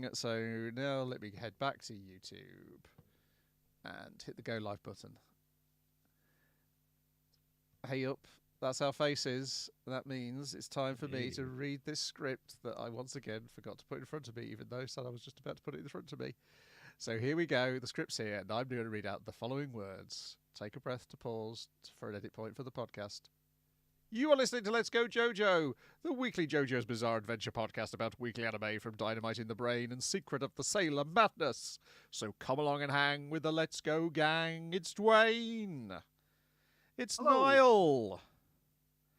recording, so now let me head back to YouTube and hit the go live button. Hey up, that's our faces. That means it's time for me to read this script that I once again forgot to put in front of me, even though I said I was just about to put it in front of me. So here we go, the script's here, and I'm going to read out the following words. Take a breath to pause for an edit point for the podcast. You are listening to Let's Go JoJo, the weekly JoJo's Bizarre Adventure podcast about weekly anime from Dynamite in the Brain and Secret of the Sailor Madness. So come along and hang with the Let's Go gang. It's Dwayne. It's Niall.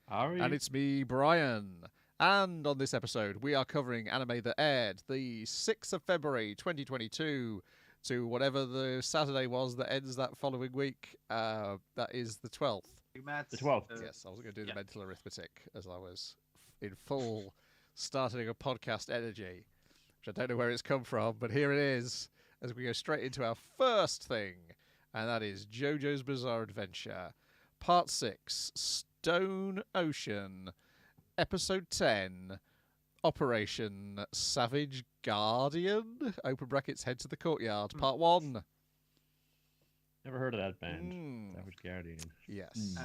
Ari. And it's me, Brian. And on this episode, we are covering anime that aired the 6th of February 2022 to whatever the Saturday was that ends that following week. That is the 12th. The 12th. Yes, I was going to do the mental arithmetic as I was in full starting a podcast energy, which I don't know where it's come from, but here it is as we go straight into our first thing, and that is JoJo's Bizarre Adventure, Part 6, Stone Ocean, Episode 10, Operation Savage Guardian, open brackets, head to the courtyard, Part 1. Never heard of that band. Savage Guardian. Yes.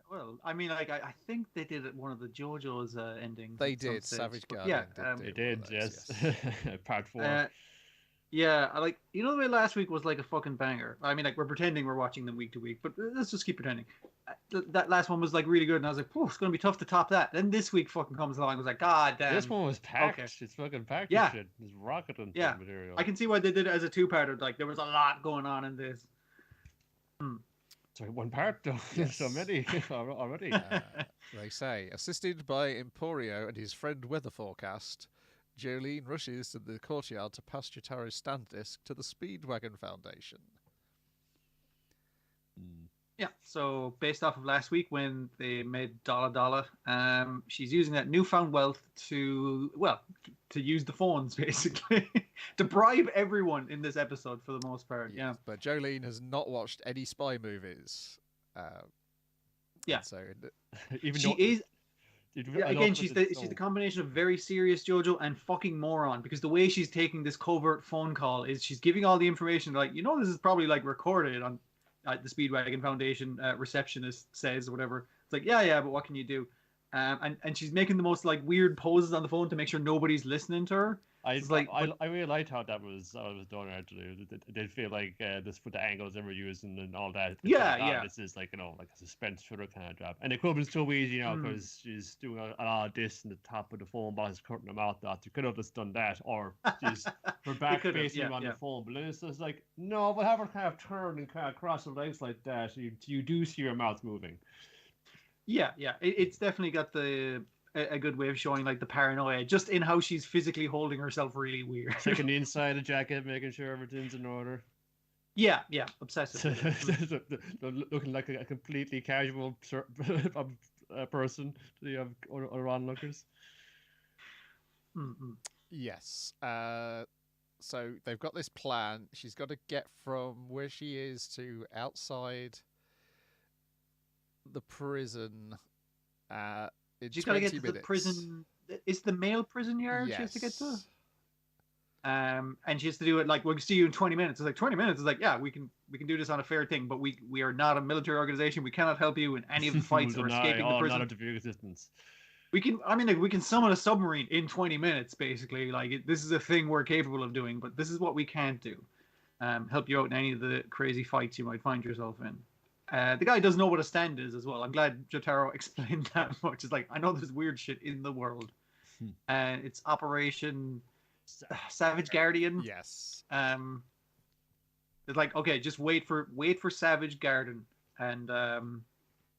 Well, I mean, like, I think they did one of the JoJo's endings. They did. Savage Guardian. Yeah, they did. Yes. Part 4. Yeah, like, you know the way last week was like a fucking banger. I mean, like, we're pretending we're watching them week to week, but let's just keep pretending. That last one was like really good, and I was like, "Oh, it's gonna be tough to top that." Then this week fucking comes along, I was like, "God damn!" This one was packed. Okay. It's fucking packed. Yeah, shit. It's rocketing material. I can see why they did it as a two-parter. Like, there was a lot going on in this. Sorry, one part though. Yes. So many already. They say, assisted by Emporio and his friend Weather Forecast, Jolene rushes to the courtyard to pass Jotaro's stand disc to the Speedwagon Foundation. Yeah, so based off of last week when they made Dollar, she's using that newfound wealth to use the phones, basically, to bribe everyone in this episode for the most part. Yeah. But Jolene has not watched any spy movies. So even she is... again, she's the combination of very serious JoJo and fucking moron, because the way she's taking this covert phone call is she's giving all the information, like, this is probably like recorded on the Speedwagon Foundation receptionist says or whatever. It's like, but what can you do? And she's making the most like weird poses on the phone to make sure nobody's listening to her. I really liked how that was done actually. It did feel like this for the angles they were using and all that. This is like like a suspense thriller kind of job, and it could have been so easy because she's doing a lot of this in the top of the phone box, cutting her mouth out. You could have just done that, or just her back facing on the phone. But then it's just like, no, but have her kind of turn and kind of cross her legs like that. So you do see her mouth moving. Yeah. It's definitely got a good way of showing like the paranoia just in how she's physically holding herself really weird. Checking the inside of the jacket, making sure everything's in order. Yeah, obsessive. Looking like a completely casual person to the other onlookers. Mm-hmm. Yes. So they've got this plan. She's got to get from where she is to outside the prison. She's got to get to the prison. It's the male prison yard she has to get to. And she has to do it like, we'll see you in 20 minutes. It's like 20 minutes. It's like, yeah, we can do this on a fair thing, but we are not a military organization. We cannot help you in any of the fights or escaping the prison. Not of your existence. We can summon a submarine in 20 minutes, basically. Like, this is a thing we're capable of doing, but this is what we can't do. Help you out in any of the crazy fights you might find yourself in. The guy doesn't know what a stand is as well. I'm glad Jotaro explained that much. It's like, I know there's weird shit in the world. It's Operation Savage Guardian. Yes. It's like, okay, just wait for Savage Guardian, and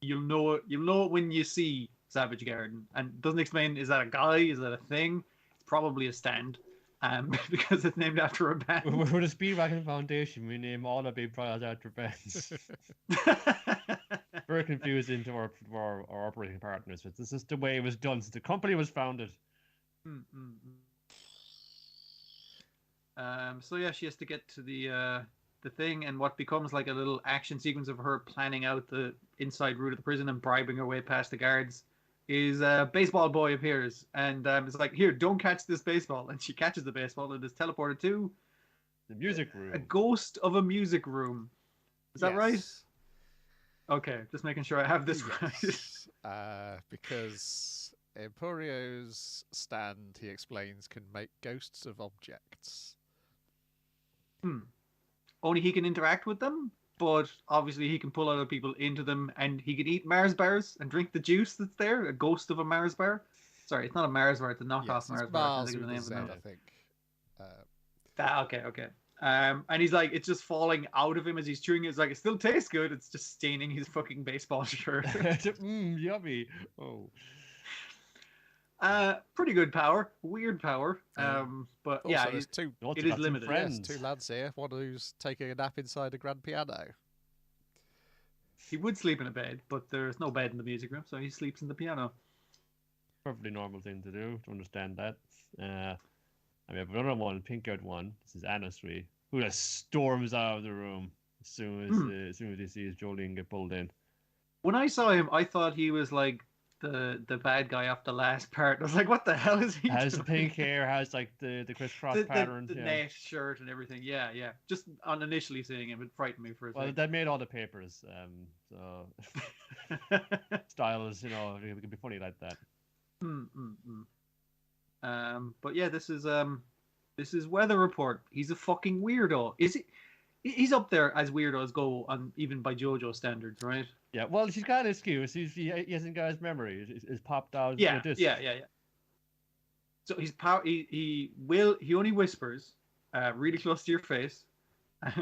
you'll know it when you see Savage Guardian. And it doesn't explain, is that a guy? Is that a thing? It's probably a stand. Because it's named after a band. We're the Speedwagon Foundation. We name all our big products after bands. Very confusing to our operating partners, but this is the way it was done since the company was founded. So yeah, she has to get to the thing, and what becomes like a little action sequence of her planning out the inside route of the prison and bribing her way past the guards. is a baseball boy appears and it's like, here, don't catch this baseball. And she catches the baseball and is teleported to the music room. A ghost of a music room. Is that right? Okay, just making sure I have this right. Because Emporio's stand, he explains, can make ghosts of objects. Only he can interact with them, but obviously he can pull other people into them, and he can eat Mars bars and drink the juice that's there. A ghost of a Mars bar. Sorry, it's not a Mars bar; it's a knockoff Mars bar. I think it's the name of it. I think. Okay. And he's like, it's just falling out of him as he's chewing it. It's like, it still tastes good. It's just staining his fucking baseball shirt. Yummy. Oh. Pretty good power. Weird power. But also, yeah, it is limited. Yes, two lads here. One who's taking a nap inside a grand piano. He would sleep in a bed, but there's no bed in the music room, so he sleeps in the piano. Perfectly normal thing to do, to understand that. We have another one, pink-haired one. This is Anasri, who just storms out of the room as soon as he sees Jolene get pulled in. When I saw him, I thought he was like the bad guy off the last part. I was like, what the hell is he Has doing? the pink hair, has like the crisscross pattern. The net shirt and everything. Yeah. Just on initially seeing him, it frightened me for a second. Well, that made all the papers. So styles, it can be funny like that. But yeah, this is Weather Report. He's a fucking weirdo. Is he? He's up there as weirdos go, on even by JoJo standards, right? Yeah. Well, she's got an excuse. He hasn't got his memory. It's popped out. Yeah. So he's he only whispers, really close to your face.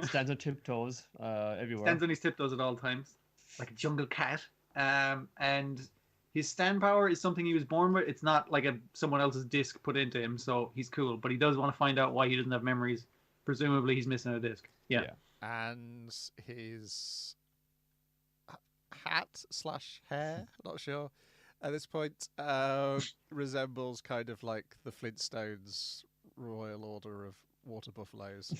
Stands on tiptoes, everywhere. Stands on his tiptoes at all times, like a jungle cat. And his stand power is something he was born with. It's not like someone else's disc put into him, so he's cool. But he does want to find out why he doesn't have memories. Presumably, he's missing a disc. Yeah. And his hat/hair, not sure, at this point, resembles kind of like the Flintstones Royal Order of Water Buffaloes.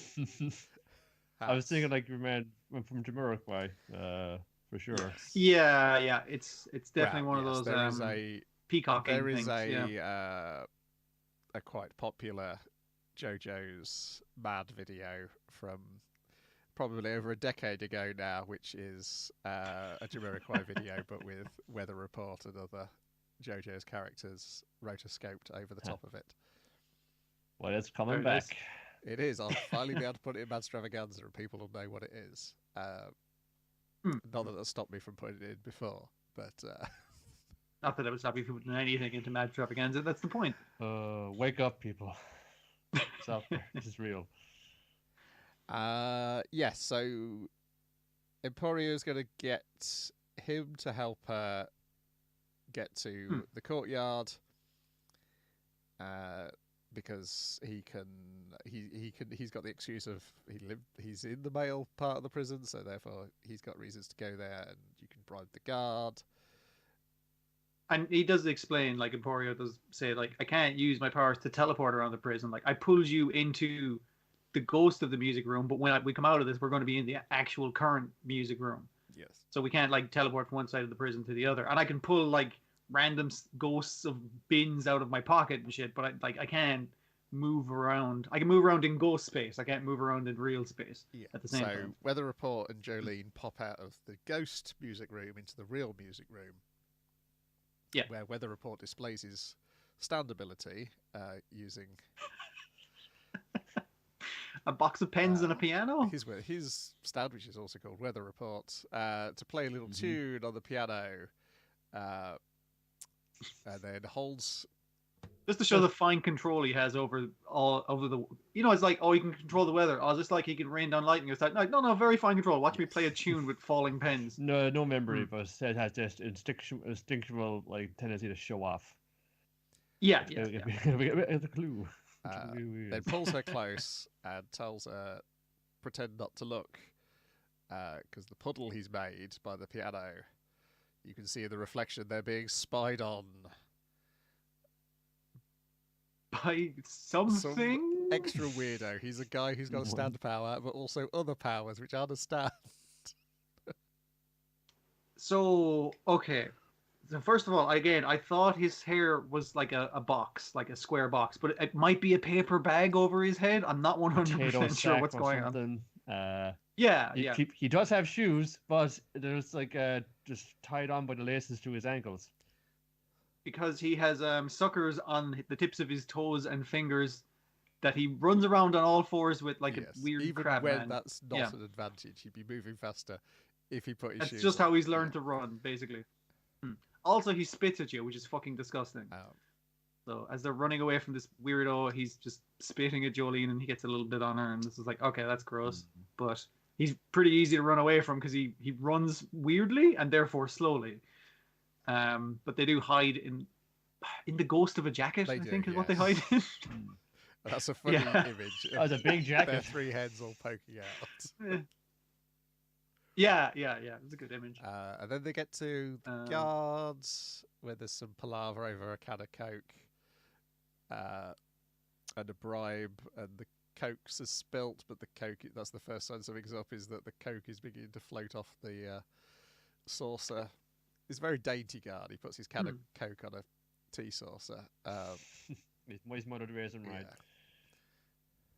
I was thinking like man from Jamiroquai, for sure. Yeah. It's definitely one of those. There is a peacocking. There is things, a quite popular JoJo's Mad video from probably over a decade ago now, which is a Jamiroquai video, but with Weather Report and other JoJo's characters rotoscoped over the top of it. Well, it's coming back. It is. I'll finally be able to put it in Madstravaganza and people will know what it is. Not that stopped me from putting it in before, but... Not that it would stop you from putting anything into Madstravaganza, that's the point. Wake up, people. It's out there. This is real. Yes, so Emporio's going to get him to help her get to the courtyard, because he's got the excuse of he's in the male part of the prison, so therefore he's got reasons to go there, and you can bribe the guard. And he does explain, like Emporio does say, like, I can't use my powers to teleport around the prison. Like, I pulled you into the ghost of the music room, but when we come out of this, we're going to be in the actual current music room. Yes. So we can't, like, teleport from one side of the prison to the other. And I can pull, like, random ghosts of bins out of my pocket and shit, but I can't move around. I can move around in ghost space. I can't move around in real space at the same time. So Weather Report and Jolene pop out of the ghost music room into the real music room. Yeah. Where Weather Report displays his stand ability using a box of pens and a piano. His stand, which is also called Weather Report, to play a little tune on the piano, and then holds. Just to show the fine control he has over the. It's like, oh, he can control the weather. Oh, just like he can rain down lightning. It's like, no, very fine control. Watch me play a tune with falling pens. No memory, but it has this instinctual like tendency to show off. Yeah. It's a clue. Then pulls her close and tells her, pretend not to look, because the puddle he's made by the piano, you can see the reflection they're being spied on. By something? Some extra weirdo. He's a guy who's got a stand power, but also other powers which I understand. So, okay. So first of all, again, I thought his hair was like a box, like a square box, but it might be a paper bag over his head. I'm not 100% sure what's going on. Yeah, yeah. He does have shoes, but there's like just tied on by the laces to his ankles. Because he has suckers on the tips of his toes and fingers that he runs around on all fours with, like a weird even crab when man. That's not an advantage. He'd be moving faster if he put his shoes That's just on. how he's learned to run, basically. Also, he spits at you, which is fucking disgusting. So as they're running away from this weirdo, he's just spitting at Jolene, and he gets a little bit on her, and this is like, okay, that's gross. But he's pretty easy to run away from because he runs weirdly and therefore slowly. But they do hide in the ghost of a jacket, I think is what they hide in. That's a funny image. That's a big jacket. Their three heads all poking out. Yeah. It's a good image. And then they get to the guards, where there's some palaver over a can of Coke and a bribe, and the Coke's is spilt, but the Coke, that's the first sign something's up, is that the Coke is beginning to float off the saucer. He's a very dainty guard. He puts his can of Coke on a tea saucer. He's mothered raisin right.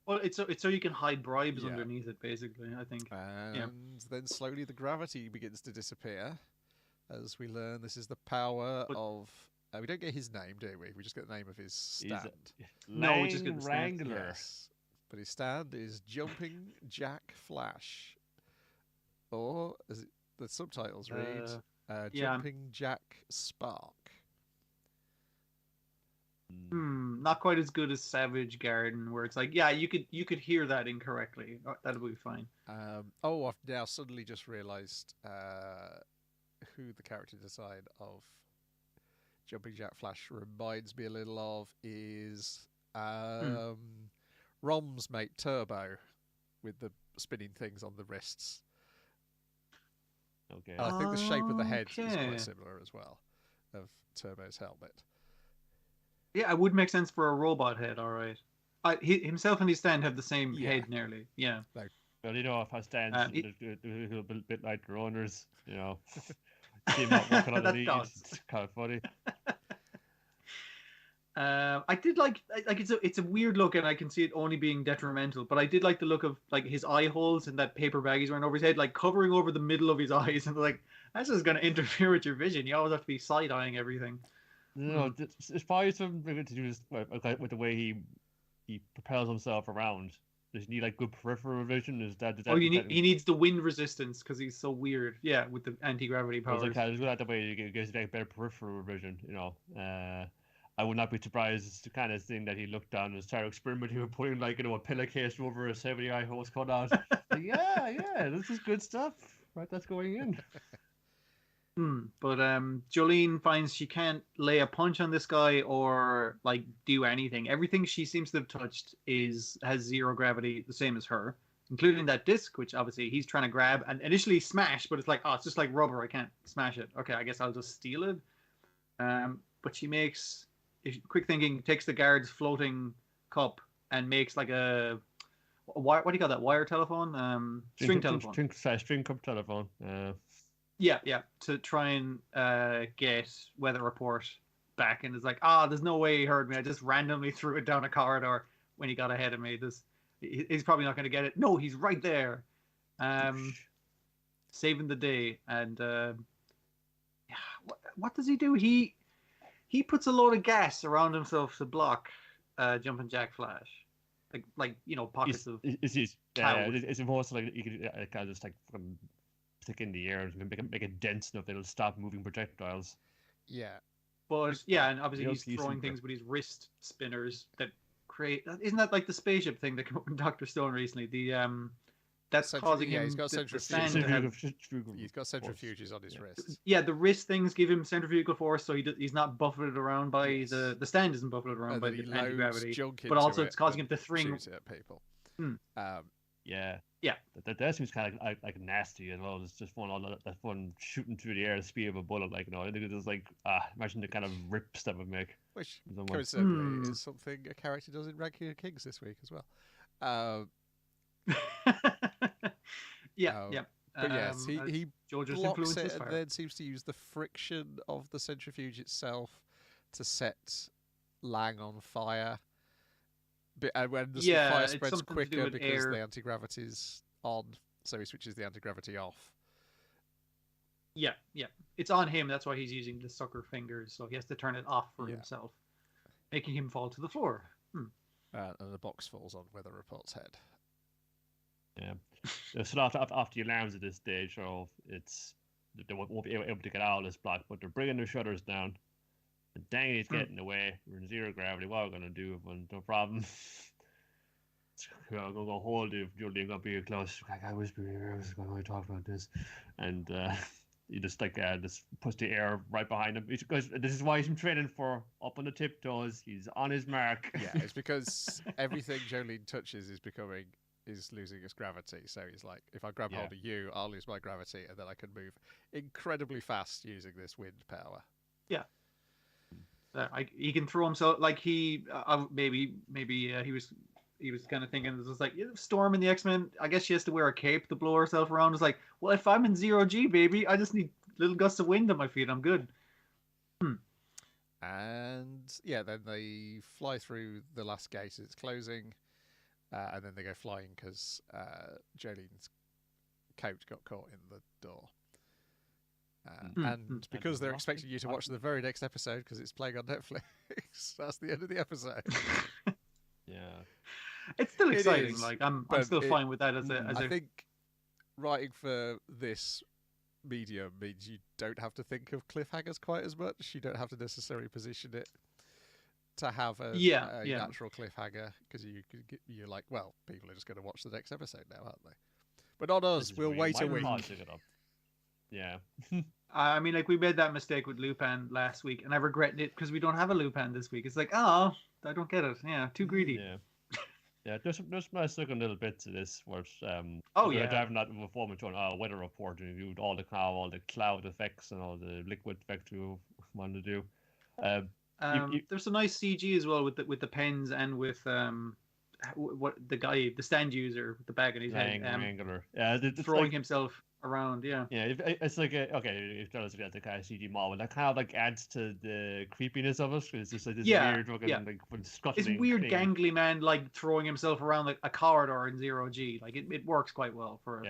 Well, it's so you can hide bribes underneath it, basically, I think. And then slowly the gravity begins to disappear. As we learn, this is the power of... we don't get his name, do we? We just get the name of his stand. No, we just get the Wrangler. Yes. But his stand is Jumping Jack Flash. Or, as the subtitles read, Jumping Jack Spark. Not quite as good as Savage Garden, where it's like, you could hear that incorrectly. That'll be fine. I've now suddenly just realised who the character design of Jumping Jack Flash reminds me a little of is Rom's mate Turbo, with the spinning things on the wrists. Okay. And I think the shape of the head is quite similar as well, of Turbo's helmet. Yeah, it would make sense for a robot head, all right. Himself and his stand have the same head, nearly. Yeah. Well, if our stands a little bit like their owners, team up working on the leads. It's kind of funny. I did like it's a weird look, and I can see it only being detrimental. But I did like the look of like his eye holes and that paper bag he's wearing over his head, like covering over the middle of his eyes, and like that's just going to interfere with your vision. You always have to be side eyeing everything. No, it's probably something to do with the way he propels himself around. Does he need like good peripheral vision? He needs the wind resistance because he's so weird. Yeah, with the anti-gravity powers. It's good the way he gets better peripheral vision. I would not be surprised. It's the kind of thing that he looked down and started experimenting with putting a pillowcase over his heavy eye holes cut out. This is good stuff. Right, that's going in. But Jolene finds she can't lay a punch on this guy or like do anything. Everything she seems to have touched has zero gravity, the same as her, including that disc, which obviously he's trying to grab and initially smash, but it's like, it's just like rubber. I can't smash it. Okay, I guess I'll just steal it. But she makes quick thinking, takes the guard's floating cup and makes like a what do you call that? Wire telephone? String telephone. String cup telephone. Yeah, to try and get weather report back, and it's like, there's no way he heard me. I just randomly threw it down a corridor when he got ahead of me. He's probably not going to get it. No, he's right there, saving the day. And what does he do? He puts a load of gas around himself to block Jumping Jack Flash, like pockets of. It's almost like you could kind of just like stick in the air and make it dense enough that it'll stop moving projectiles. Yeah. But and obviously he's throwing things with his wrist spinners that create. Isn't that like the spaceship thing that came up in Dr. Stone recently? That's causing him. He's got centrifuges. He's got centrifuges on his wrists. Yeah, the wrist things give him centrifugal force, so he's not buffeted around by the stand isn't buffeted around by the anti-gravity. But also it's causing him to thring at people. That seems kind of like nasty as well. It's just fun shooting through the air the speed of a bullet. I think it's just like imagine the kind of rips that would make. Which coincidentally is something a character does in Ranking of Kings this week as well. But yes, he JoJo's blocks influence it is and fire. then seems to use the friction of the centrifuge itself to set Lang on fire. And when the fire spreads quicker because the anti-gravity's on, so he switches the anti-gravity off. Yeah. It's on him. That's why he's using the sucker fingers. So he has to turn it off for himself, making him fall to the floor. And the box falls on Weather Report's head. Yeah. So after the alarms at this stage, so they won't be able to get out of this block, but they're bringing the shutters down. And dang, he's getting away. We're in zero gravity. What are we going to do? No problem. I'm going to hold you. Julie, I'm going to be close. I whisper here. I was going to talk about this. And he just puts the air right behind him. Because this is why he's been training for up on the tiptoes. He's on his mark. Yeah, it's because everything Jolene touches is losing its gravity. So he's like, if I grab hold of you, I'll lose my gravity, and then I can move incredibly fast using this wind power. Yeah. He can throw himself like he maybe he was kind of thinking this was like Storm in the X-Men. I guess she has to wear a cape to blow herself around. It's like, well, if I'm in 0G, baby, I just need little gusts of wind on my feet. I'm good. And then they fly through the last gate as it's closing, and then they go flying because Jolene's coat got caught in the door. And because they're expecting you to watch the very next episode because it's playing on Netflix, that's the end of the episode. Yeah, it's still exciting. I'm still fine with that I think writing for this medium means you don't have to think of cliffhangers quite as much. You don't have to necessarily position it to have a natural cliffhanger because you're like, well, people are just going to watch the next episode now, aren't they? But not us. We'll wait a week. Yeah. I mean, like we made that mistake with Lupin last week, and I regret it because we don't have a Lupin this week. It's like, I don't get it. Yeah, too greedy. Yeah. There's nice looking little bits of this where driving that performance on weather report and you all the cloud effects and all the liquid effects we want to do. There's some nice CG as well with the pens and with what the stand user with the bag in his head, angular. Throwing himself around. It's like if that was the kind of CG model, that kind of like adds to the creepiness of it. It's just like this weird fucking it's weird gangly man like throwing himself around like a corridor in 0G. Like it works quite well for it.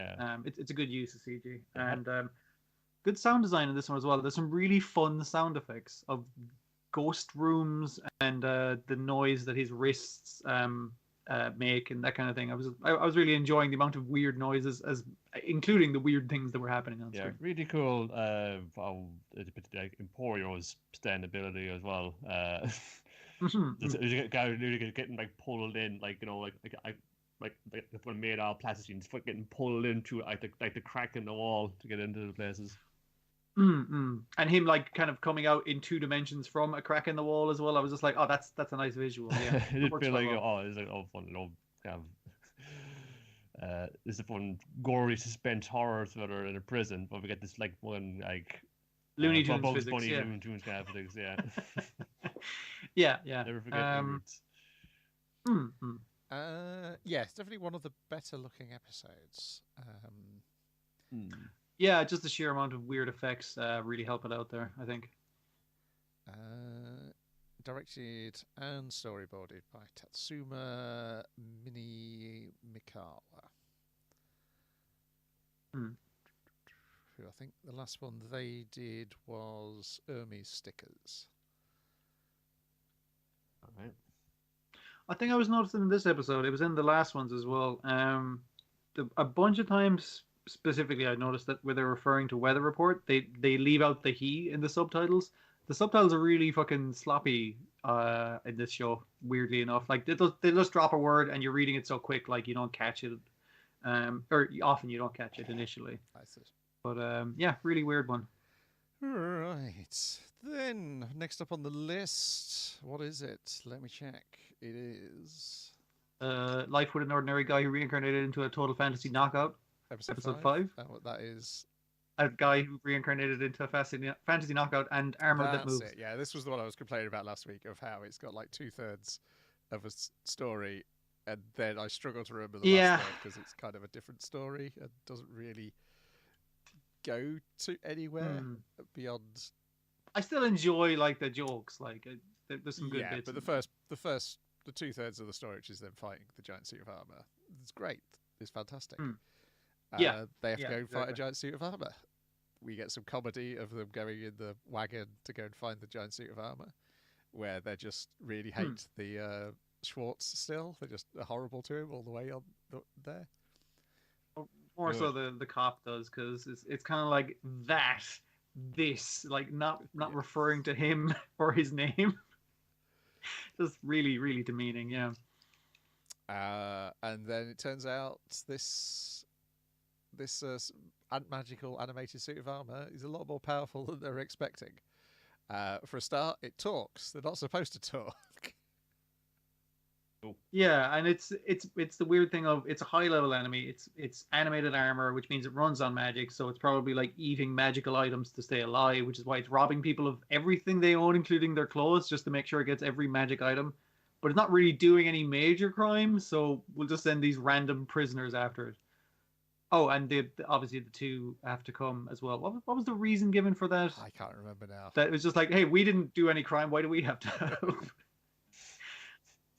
It's a good use of CG and good sound design in this one as well. There's some really fun sound effects of ghost rooms and the noise that his wrists make and that kind of thing. I was really enjoying the amount of weird noises, as including the weird things that were happening on screen. Really cool. Like Emporio's standability as well. There's a guy really getting like pulled in, like when made out of plasticine, getting pulled into like the crack in the wall to get into the places. And him like kind of coming out in 2 dimensions from a crack in the wall as well. I was just like, that's a nice visual. Yeah, it did feel like it's like fun, this is a fun gory suspense horror thriller in a prison, but we get this like one like Looney Tunes Bugs physics, Bunny, Looney Tunes kind of physics, yeah. Never forget it's definitely one of the better looking episodes. Yeah, just the sheer amount of weird effects really help it out there, I think. Directed and storyboarded by Tatsuma Mikawa. Who I think the last one they did was Hermes Stickers. All right. I think I was noticing in this episode, it was in the last ones as well. A bunch of times, specifically, I noticed that where they're referring to Weather Report, they leave out the he in the subtitles. The subtitles are really fucking sloppy in this show, weirdly enough. Like they just drop a word and you're reading it so quick, like you don't catch it, or often you don't catch it initially. I see. But really weird one. Right. Then next up on the list, what is it? Let me check. It is Life with an Ordinary Guy Who Reincarnated into a Total Fantasy Knockout. Episode 5. That is a guy who reincarnated into a fantasy knockout and armor that moves. It. Yeah, this was the one I was complaining about last week of how it's got like 2/3 of a story, and then I struggle to remember the last third because it's kind of a different story and doesn't really go to anywhere beyond. I still enjoy like the jokes. Like there's some good bits. But the 2/3 of the story, which is them fighting the giant suit of armor, it's great. It's fantastic. They have to go and fight a giant suit of armor. We get some comedy of them going in the wagon to go and find the giant suit of armor, where they just really hate the Schwartz still. They're just horrible to him all the way on there. More so the cop does, because it's kind of like this, like not referring to him or his name. Just really, really demeaning, yeah. And then it turns out this magical animated suit of armor is a lot more powerful than they were expecting. For a start, it talks. They're not supposed to talk. Yeah, and it's the weird thing of it's a high level enemy. It's animated armor, which means it runs on magic, so it's probably like eating magical items to stay alive, which is why it's robbing people of everything they own, including their clothes, just to make sure it gets every magic item. But it's not really doing any major crimes, so we'll just send these random prisoners after it. Oh, and obviously the two have to come as well. What was the reason given for that? I can't remember now. That it was just like, hey, we didn't do any crime. Why do we have to help?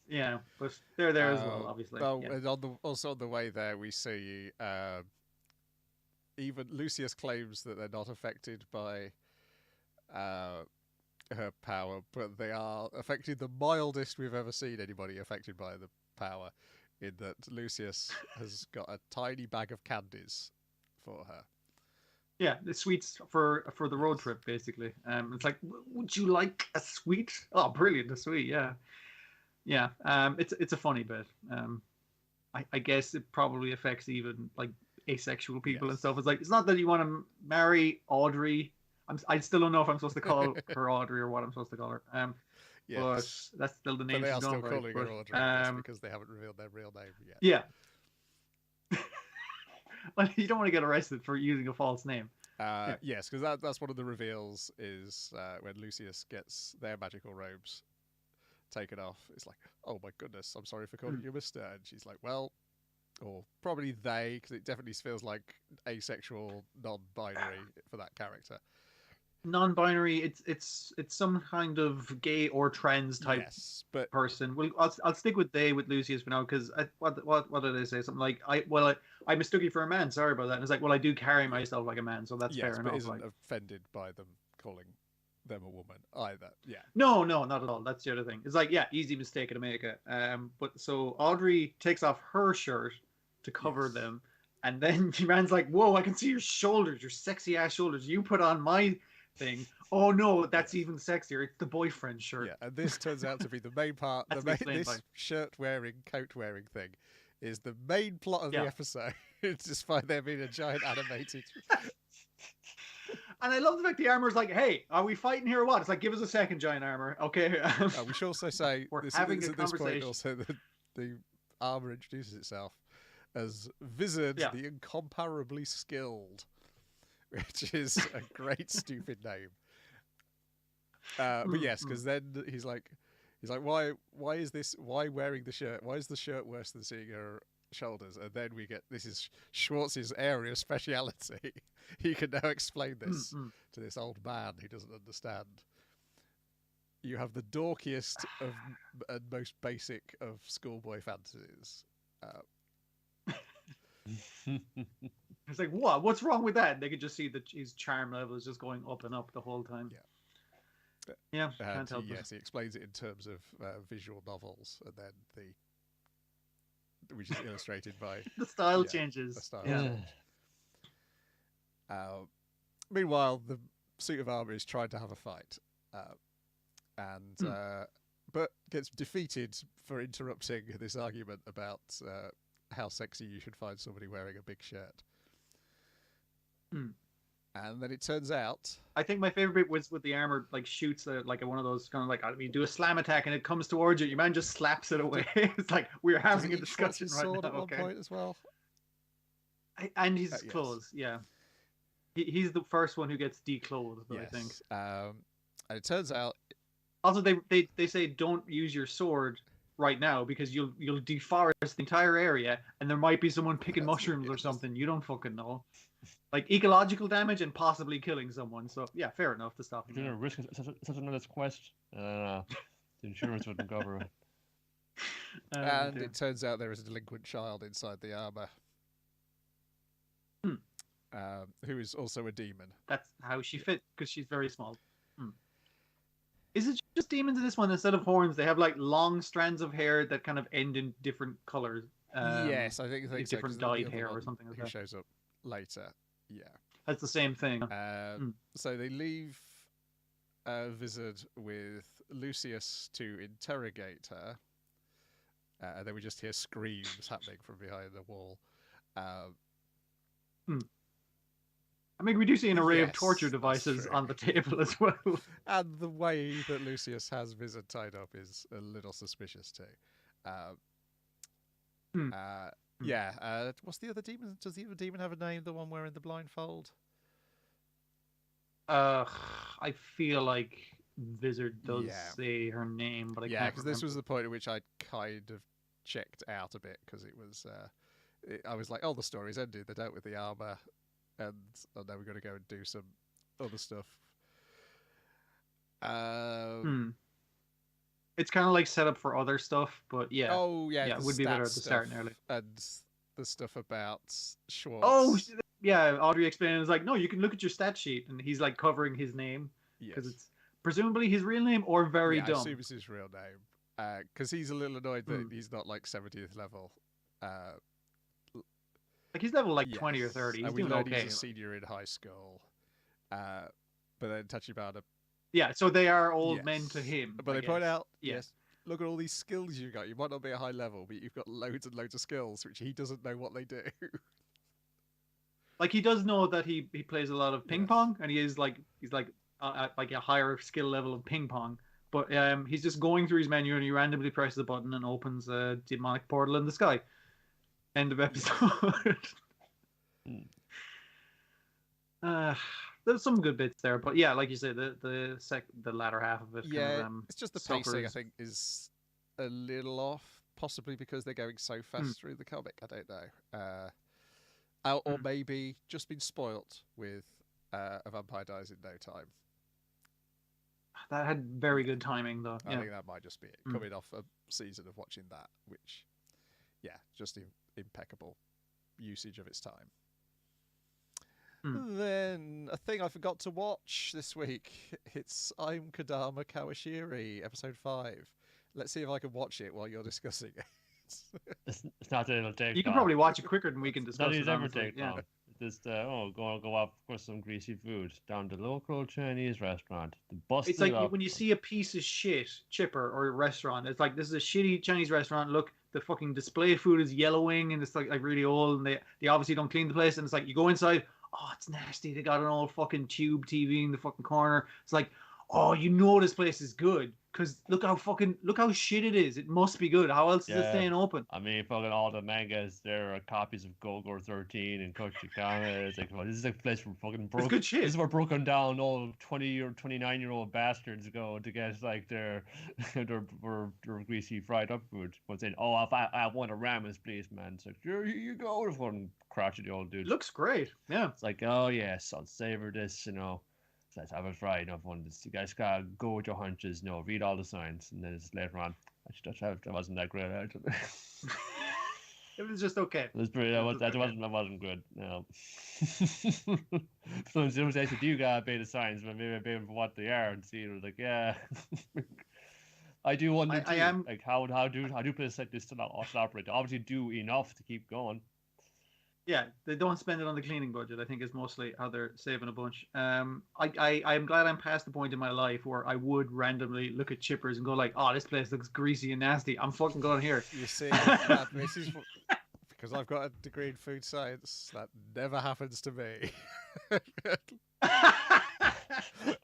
Yeah, but they're there as well, obviously. And also on the way there, we see even Lucius claims that they're not affected by her power, but they are affected the mildest we've ever seen anybody affected by the power, in that Lucius has got a tiny bag of candies for her. Yeah, the sweets for the road trip, basically. It's like, would you like a sweet? Oh, brilliant, a sweet, yeah. Yeah, it's a funny bit. I guess it probably affects even like asexual people and stuff. It's like, it's not that you want to marry Audrey. I still don't know if I'm supposed to call her Audrey or what I'm supposed to call her. But that's still the name. But they are she's still going calling by. her Audrey because they haven't revealed their real name yet. Yeah. Well, you don't want to get arrested for using a false name. Yes, because that's one of the reveals is when Lucius gets their magical robes taken off. It's like, oh my goodness, I'm sorry for calling you Mister. And she's like, well, or probably they, because it definitely feels like asexual, non-binary for that character. Non-binary, it's some kind of gay or trans type person. Well, I'll stick with they with Lucius for now, because what did I say? Something like I mistook you for a man. Sorry about that. And it's like, well, I do carry myself like a man, so that's fair enough. But isn't like, offended by them calling them a woman either. Yeah. No, not at all. That's the other thing. It's like, yeah, easy mistake to make it. But so Audrey takes off her shirt to cover them, and then man's like, whoa, I can see your shoulders, your sexy ass shoulders. You put on my thing. Oh no, that's even sexier. It's the boyfriend shirt. Yeah, and this turns out to be the main part. This shirt wearing, coat wearing thing is the main plot of the episode. It's just by there being a giant animated. And I love the fact the armor's like, hey, are we fighting here or what? It's like, give us a second, giant armor. Okay. We should also say we're having a at this conversation. point also the armor introduces itself as Vizard, the incomparably skilled, which is a great stupid name. But yes, because then he's like, why wearing the shirt? Why is the shirt worse than seeing her shoulders? And then we get, this is Schwartz's area of speciality. He can now explain this to this old man who doesn't understand. You have the dorkiest of and most basic of schoolboy fantasies. It's like, what? What's wrong with that? And they could just see that his charm level is just going up and up the whole time. Yeah. Can't help it. He explains it in terms of visual novels, and then which is illustrated by the style changes. The style changes. Meanwhile, the suit of armor is trying to have a fight, but gets defeated for interrupting this argument about how sexy you should find somebody wearing a big shirt. And then it turns out, I think my favorite bit was with the armor like shoots like one of those kind of like, I mean, do a slam attack and it comes towards you. Your man just slaps it away. It's like we're having a discussion right now. At one point as well. And his clothes, he's the first one who gets declothed. I think. And it turns out, also they say don't use your sword right now because you'll deforest the entire area and there might be someone picking mushrooms or something. You don't fucking know. Like ecological damage and possibly killing someone. So yeah, fair enough to stop. You're risk such another quest. The insurance wouldn't cover it. And it turns out there is a delinquent child inside the armor. Who is also a demon. That's how she fit because she's very small. Is it just demons in this one? Instead of horns, they have like long strands of hair that kind of end in different colors. Yes, I think so, different dyed hair or something like that. Shows up later. Yeah, that's the same thing. So they leave a visit with Lucius to interrogate her, and then we just hear screams happening from behind the wall. I mean, we do see an array of torture devices on the table as well. And the way that Lucius has Visit tied up is a little suspicious too. What's the other demon? Does the other demon have a name? The one wearing the blindfold? I feel like Vizard does say her name, but I can't because this was the point at which I kind of checked out a bit because it was. I was like, oh, the story's ended. They dealt with the armor. And now we've got to go and do some other stuff. It's kind of like set up for other stuff, but yeah. Oh, yeah. Yeah, it would be better at the start and early. And the stuff about Schwartz. Oh, yeah. Audrey explained, it's like, no, you can look at your stat sheet. And he's like covering his name. Because it's presumably his real name or very dumb. I assume it's his real name. Because he's a little annoyed that he's not like 70th level. Like he's level 20 or 30. He's doing okay. He's a senior in high school. But then Tachibana. Yeah, so they are old men to him. But they point out, look at all these skills you've got. You might not be a high level, but you've got loads and loads of skills, which he doesn't know what they do. Like he does know that he plays a lot of ping pong, and he's like a higher skill level of ping pong. But he's just going through his menu, and he randomly presses a button and opens a demonic portal in the sky. End of episode. There's some good bits there, but yeah, like you say, the latter half of it. Yeah, it's just the pacing. I think is a little off, possibly because they're going so fast through the comic. I don't know, or maybe just been spoilt with A Vampire Dies in No Time. That had very good timing, though. I think that might just be it. Coming off a season of watching that, which, just impeccable usage of its time. Then a thing I forgot to watch this week. It's I'm KODAMA KAWASHIRI, episode 5. Let's see if I can watch it while you're discussing it. It's not that it'll take. You can probably watch it quicker than we can discuss it. Not ever take long. Just go up for some greasy food down to the local Chinese restaurant. It's like when you see a piece of shit chipper or a restaurant. It's like, this is a shitty Chinese restaurant. Look, the fucking display food is yellowing and it's like really old, and they obviously don't clean the place. And it's like you go inside, oh, it's nasty. They got an old fucking tube TV in the fucking corner. It's like, oh, you know this place is good because look how shit it is. It must be good. How else is it staying open? I mean, fucking all the mangas, there are copies of Gogor 13 and Kochikama. It's like, well, this is a place for fucking broken. It's good shit. This is where broken down old 20 or 29-year-old bastards go to get like their greasy fried up food. But saying, oh, if I want a ramen, please, man. It's like, here you go. This one crotchety old dude. Looks great. Yeah. It's like, oh yes, I'll savor this. Let's have a fry enough one. You guys gotta go with your hunches. Read all the signs, and then it's later on. That wasn't that great. It was just okay. It was pretty. That wasn't good. No. Sometimes they said you gotta obey the signs, but maybe obey them for what they are and see. It was like, yeah. I do wonder. I am like how do places like this still operate? They obviously do enough to keep going. Yeah, they don't spend it on the cleaning budget, I think, is mostly how they're saving a bunch. I'm glad I'm past the point in my life where I would randomly look at chippers and go like, oh, this place looks greasy and nasty. I'm fucking going here. You see, this is because I've got a degree in food science. That never happens to me.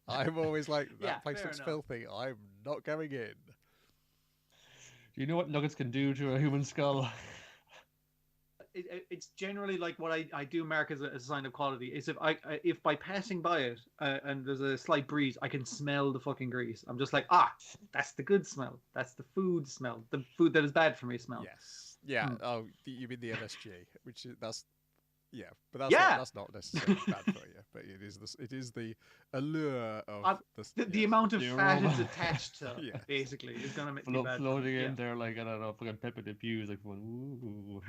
I'm always like, that place looks filthy. I'm not going in. Do you know what nuggets can do to a human skull? it's generally like what I do mark as a sign of quality is if by passing by it and there's a slight breeze, I can smell the fucking grease. I'm just like, that's the good smell. That's the food smell. The food that is bad for me smell. Yes. Yeah. Oh, you mean the MSG, which is but that's not necessarily bad for you. But it is the allure of the amount of fat it's attached to. Basically, is gonna make me bad. Floating in there like I don't know, fucking Peppa the Pew, like going ooh.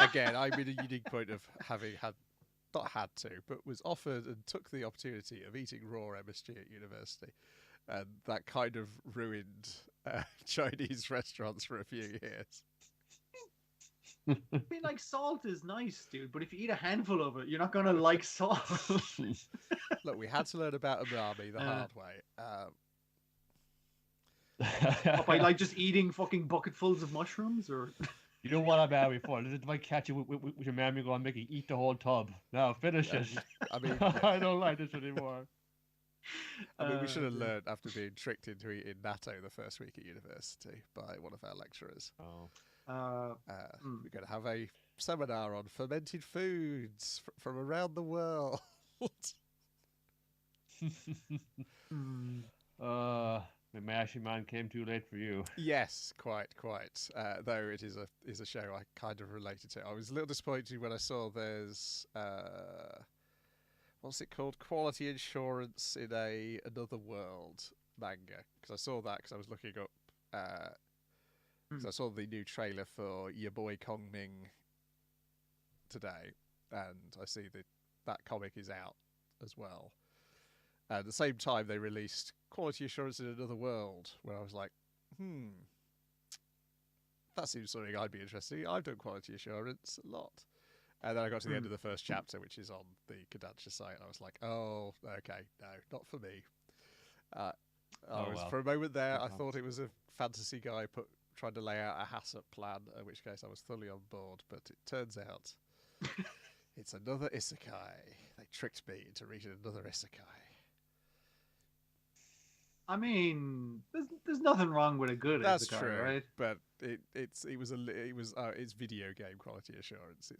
Again, I'm in a unique point of having not had to, but was offered and took the opportunity of eating raw MSG at university, and that kind of ruined Chinese restaurants for a few years. I mean, like, salt is nice, dude, but if you eat a handful of it, you're not gonna like salt. Look, we had to learn about umami the hard way. By like just eating fucking bucketfuls of mushrooms, or you know what I'm at before? This might catch you with your mammy going, make you eat the whole tub. Now finish it. I mean, I don't like this anymore. I mean, we should have learned after being tricked into eating natto the first week at university by one of our lecturers. We're going to have a seminar on fermented foods from around the world. The Mashy Man came too late for you. Yes, quite. Though it is a show I kind of related to. I was a little disappointed when I saw there's what's it called? Quality Insurance in Another World manga. Because I saw that because I was looking up. Because I saw the new trailer for Your Boy Kong Ming today, and I see that comic is out as well. At the same time, they released Quality Assurance in Another World, where I was like, that seems something I'd be interested in. I've done Quality Assurance a lot. And then I got to the end of the first chapter, which is on the KODAMA site, and I was like, oh, okay, no, not for me. For a moment there, I thought it was a fantasy guy trying to lay out a HACCP plan, in which case I was fully on board, but it turns out it's another isekai. They tricked me into reading another isekai. I mean, there's nothing wrong with a good isekai. That's true, right? But it's video game quality assurance.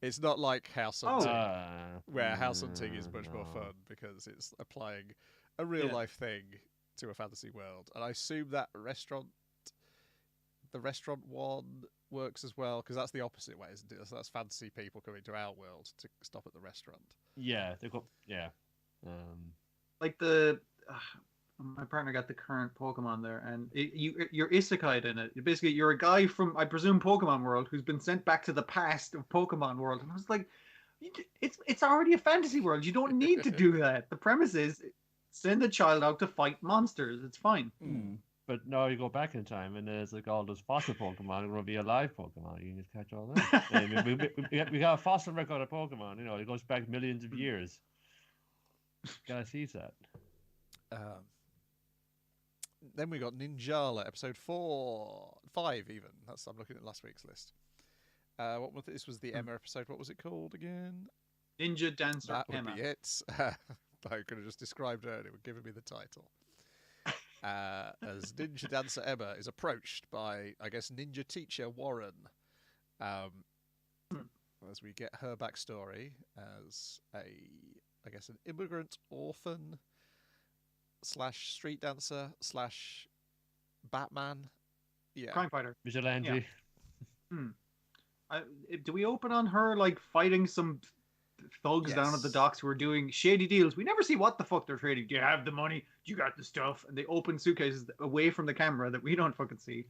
It's not like House Hunting, where House Hunting is much more fun because it's applying a real life thing to a fantasy world, and I assume that the restaurant one works as well, because that's the opposite way, isn't it? So that's fantasy people coming to our world to stop at the restaurant. Yeah, they've got like my partner got the current Pokemon there, and you're isekai'd in it. Basically, you're a guy from, I presume, Pokemon World who's been sent back to the past of Pokemon World, and I was like, it's already a fantasy world. You don't need to do that. The premise is send a child out to fight monsters. It's fine. But now you go back in time, and there's like all those fossil Pokemon. It will be a live Pokemon. You can just catch all that. we got a fossil record of Pokemon. You know, it goes back millions of years. Gotta seize that. Then we got Ninjala, episode 5 even. I'm looking at last week's list. This was the Emma episode. What was it called again? Ninja Dancer That Emma. would be it. I could have just described her and it would give me the title. As Ninja Dancer Emma is approached by, I guess, ninja teacher Warren. As we get her backstory as I guess, an immigrant orphan / street dancer / Batman. Yeah. Crime fighter. Vigilante. Yeah. Do we open on her like fighting some thugs down at the docks who are doing shady deals? We never see what the fuck they're trading. Do you have the money? Do you got the stuff? And they open suitcases away from the camera that we don't fucking see.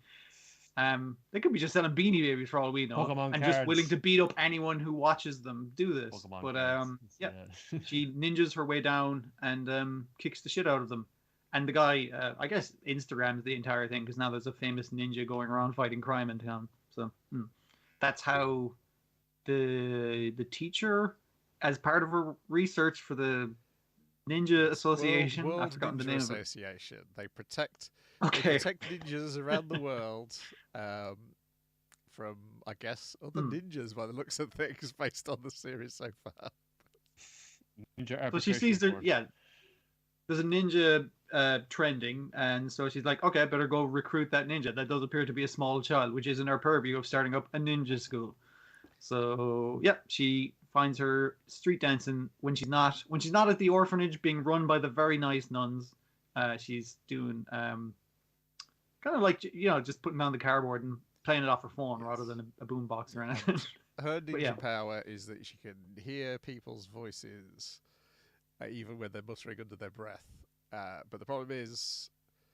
They could be just selling Beanie Babies for all we know, Pokemon and cards. just willing to beat up anyone who watches them do this. Pokemon but cards. she ninjas her way down and kicks the shit out of them. And the guy, I guess, Instagrams the entire thing because now there's a famous ninja going around fighting crime in town. So that's how the teacher, as part of her research for the Ninja Association, World I've forgotten Ninja the name Association. They protect Okay. ninjas around the world from, I guess, other ninjas by the looks of things based on the series so far. So she sees there's a ninja trending, and so she's like, okay, I better go recruit that ninja. That does appear to be a small child, which is in her purview of starting up a ninja school. So yeah, she finds her street dancing when she's not at the orphanage being run by the very nice nuns. She's doing kind of like just putting on the cardboard and playing it off her phone rather than a boombox or anything. Her ninja power is that she can hear people's voices even when they're muttering under their breath. But the problem is,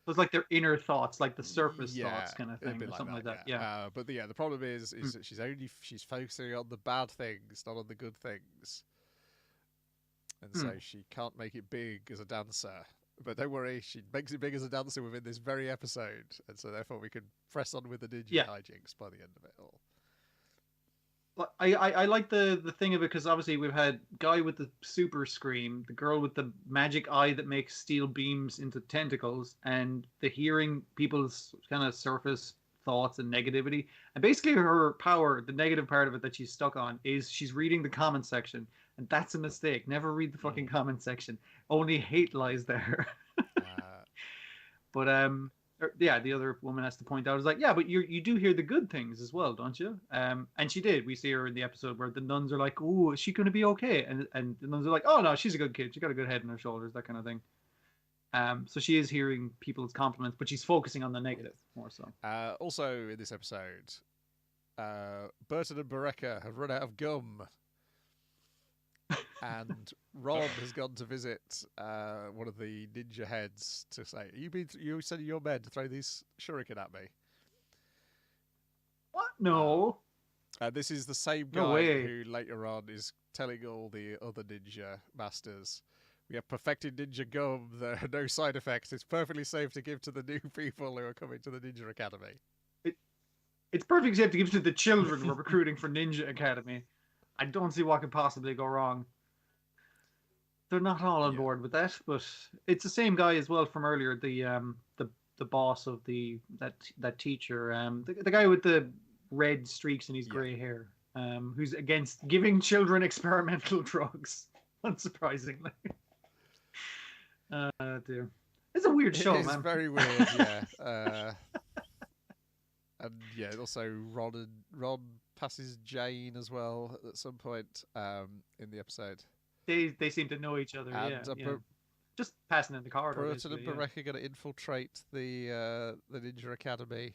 it's like their inner thoughts, like the surface thoughts kind of thing, or something like that. Yeah. But the problem is that she's focusing on the bad things, not on the good things, and so she can't make it big as a dancer. But don't worry, she makes it big as a dancer within this very episode, and so therefore we can press on with the ninja hijinks by the end of it all. But I like the thing of it because obviously we've had guy with the super scream, the girl with the magic eye that makes steel beams into tentacles, and the hearing people's kind of surface thoughts and negativity. And basically her power, the negative part of it that she's stuck on, is she's reading the comment section. And that's a mistake. Never read the fucking comment section. Only hate lies there. But the other woman has to point out, is like, yeah, but you do hear the good things as well, don't you? And she did. We see her in the episode where the nuns are like, oh, is she going to be okay? And the nuns are like, oh no, she's a good kid. She got a good head on her shoulders, that kind of thing. So she is hearing people's compliments, but she's focusing on the negative more so. Also in this episode, Burton and Bereka have run out of gum. And Ron has gone to visit one of the ninja heads to say, you sending your men to throw these shuriken at me? What? No. This is the same guy who later on is telling all the other ninja masters, we have perfected ninja gum. There are no side effects. It's perfectly safe to give to the new people who are coming to the Ninja Academy. It's perfectly safe to give to the children who are recruiting for Ninja Academy. I don't see what could possibly go wrong. They're not all on board with that, but it's the same guy as well from earlier. The boss of that teacher, the guy with the red streaks in his grey hair, who's against giving children experimental drugs, unsurprisingly. Dear, it's a weird show, man. It's very weird, yeah. And also Ron passes Jane as well at some point in the episode. They seem to know each other, just passing in the corridor. Burton and Bereka are going to infiltrate the Ninja Academy.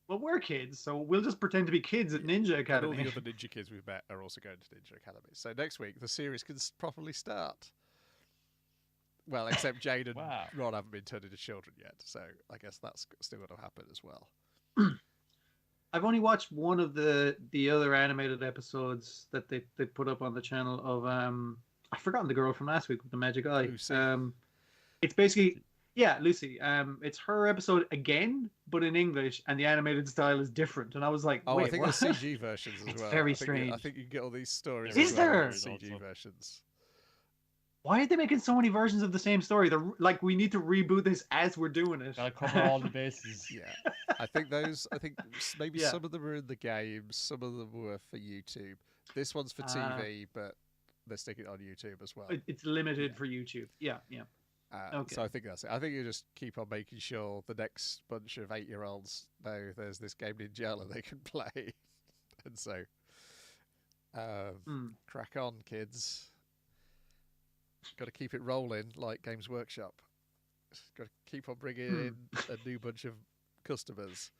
Well, we're kids, so we'll just pretend to be kids at Ninja Academy. And all the other ninja kids we've met are also going to Ninja Academy. So next week, the series can properly start. Well, except Jane and Ron haven't been turned into children yet, so I guess that's still going to happen as well. I've only watched one of the other animated episodes that they put up on the channel of I've forgotten the girl from last week with the magic eye. Lucy. It's basically Lucy. It's her episode again, but in English, and the animated style is different. And I was like, wait, I think what? there's CG versions as well. It's very strange. I think you can get all these stories. Is there CG versions? Why are they making so many versions of the same story? Like, we need to reboot this as we're doing it. Gotta cover all the bases. Yeah. I think maybe some of them are in the games, some of them were for YouTube. This one's for TV, but they're sticking it on YouTube as well. It's limited for YouTube. Yeah. Okay. So I think that's it. I think you just keep on making sure the next bunch of 8-year-olds know there's this game Ninjala they can play. And so, crack on, kids. Got to keep it rolling like Games Workshop. Got to keep on bringing in a new bunch of customers.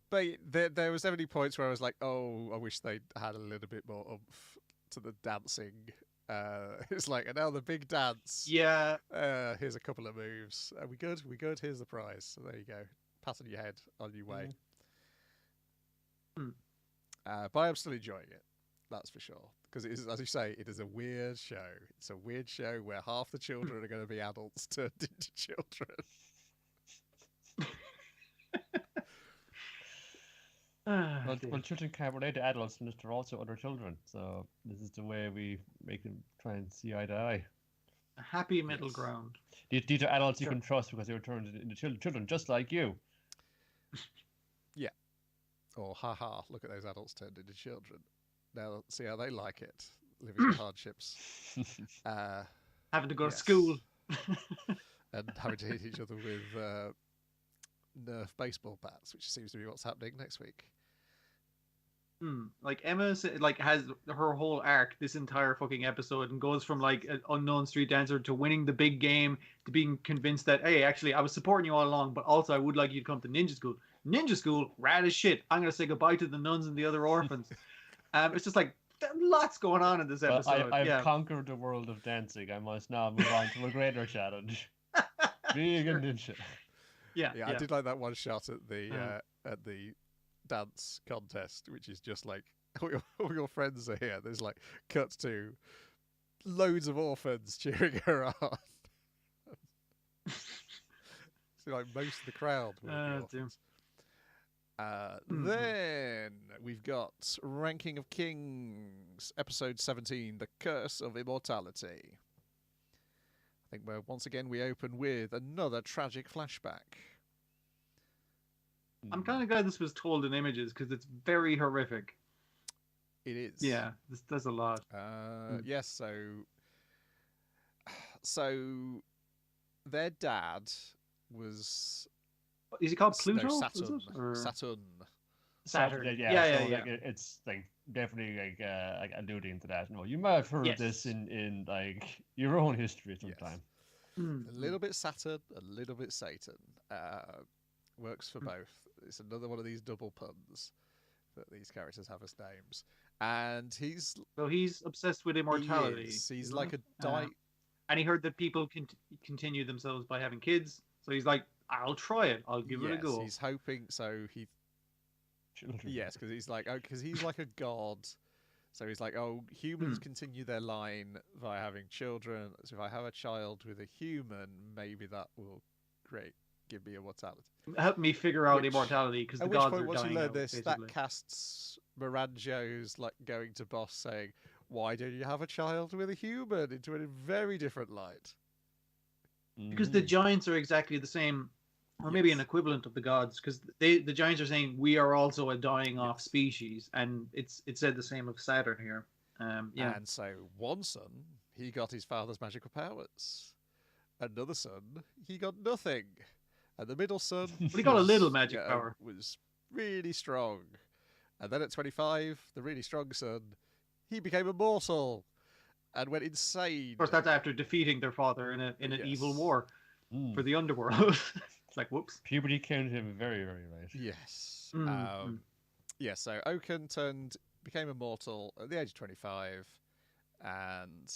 But there was definitely points where I was like, oh, I wish they had a little bit more oomph to the dancing. It's like, and now the big dance. Yeah. Here's a couple of moves. Are we good? We good? Here's the prize. So there you go. Pat on your head on your way. But I'm still enjoying it. That's for sure. Because it is, as you say, it is a weird show. It's a weird show where half the children are going to be adults turned into children. Well, children can't relate to adults, and they're also other children. So this is the way we make them try and see eye to eye. A happy middle ground. These are adults you can trust because they were turned into children, just like you. Yeah. Or, haha, look at those adults turned into children. Now, see how they like it, living the hardships. Having to go to school. And having to hit each other with Nerf baseball bats, which seems to be what's happening next week. Like Emma like has her whole arc this entire fucking episode and goes from like an unknown street dancer to winning the big game to being convinced that, hey, actually I was supporting you all along, but also I would like you to come to ninja school. Ninja school, rad as shit. I'm gonna say goodbye to the nuns and the other orphans. It's just like lots going on in this episode. I've conquered the world of dancing. I must now move on to a greater challenge. Being a ninja. Yeah, I did like that one shot at the dance contest, which is just like all your friends are here. There's like cuts to loads of orphans cheering her on. So like most of the crowd were orphans. Then we've got Ranking of Kings, episode 17, The Curse of Immortality. I think once again we open with another tragic flashback. I'm kind of glad this was told in images because it's very horrific. It is. Yeah, this does a lot. Yes, so their dad was... Is he called Pluto? No, Saturn. Saturn. Yeah. Like, it's like definitely like alluding to that. No, you might have heard this in like your own history sometime. Yes. A little bit Saturn, a little bit Satan. Works for both. It's another one of these double puns that these characters have as names. And he's obsessed with immortality. He's like a and he heard that people can continue themselves by having kids. So he's like, I'll try it. I'll give it a go. He's hoping. So he. Children. Yes, because he's like, because he's like a god. So he's like, humans continue their line by having children. So if I have a child with a human, maybe that will give me immortality. Help me figure out immortality because the gods are dying. Once you learn out, this, basically. that casts Miranjo's like going to boss saying, "Why don't you have a child with a human?" into a very different light. Because the giants are exactly the same, or maybe an equivalent of the gods. Because the giants are saying we are also a dying off species, and it said the same of Saturn here. And so one son, he got his father's magical powers. Another son, he got nothing. And the middle son, he got a little magic power. Was really strong. And then at 25, the really strong son, he became immortal and went insane. Of course, that's after defeating their father in an evil war for the Underworld. It's like, whoops. Puberty counted him very, very right. Yes. So Oaken became immortal at the age of 25, and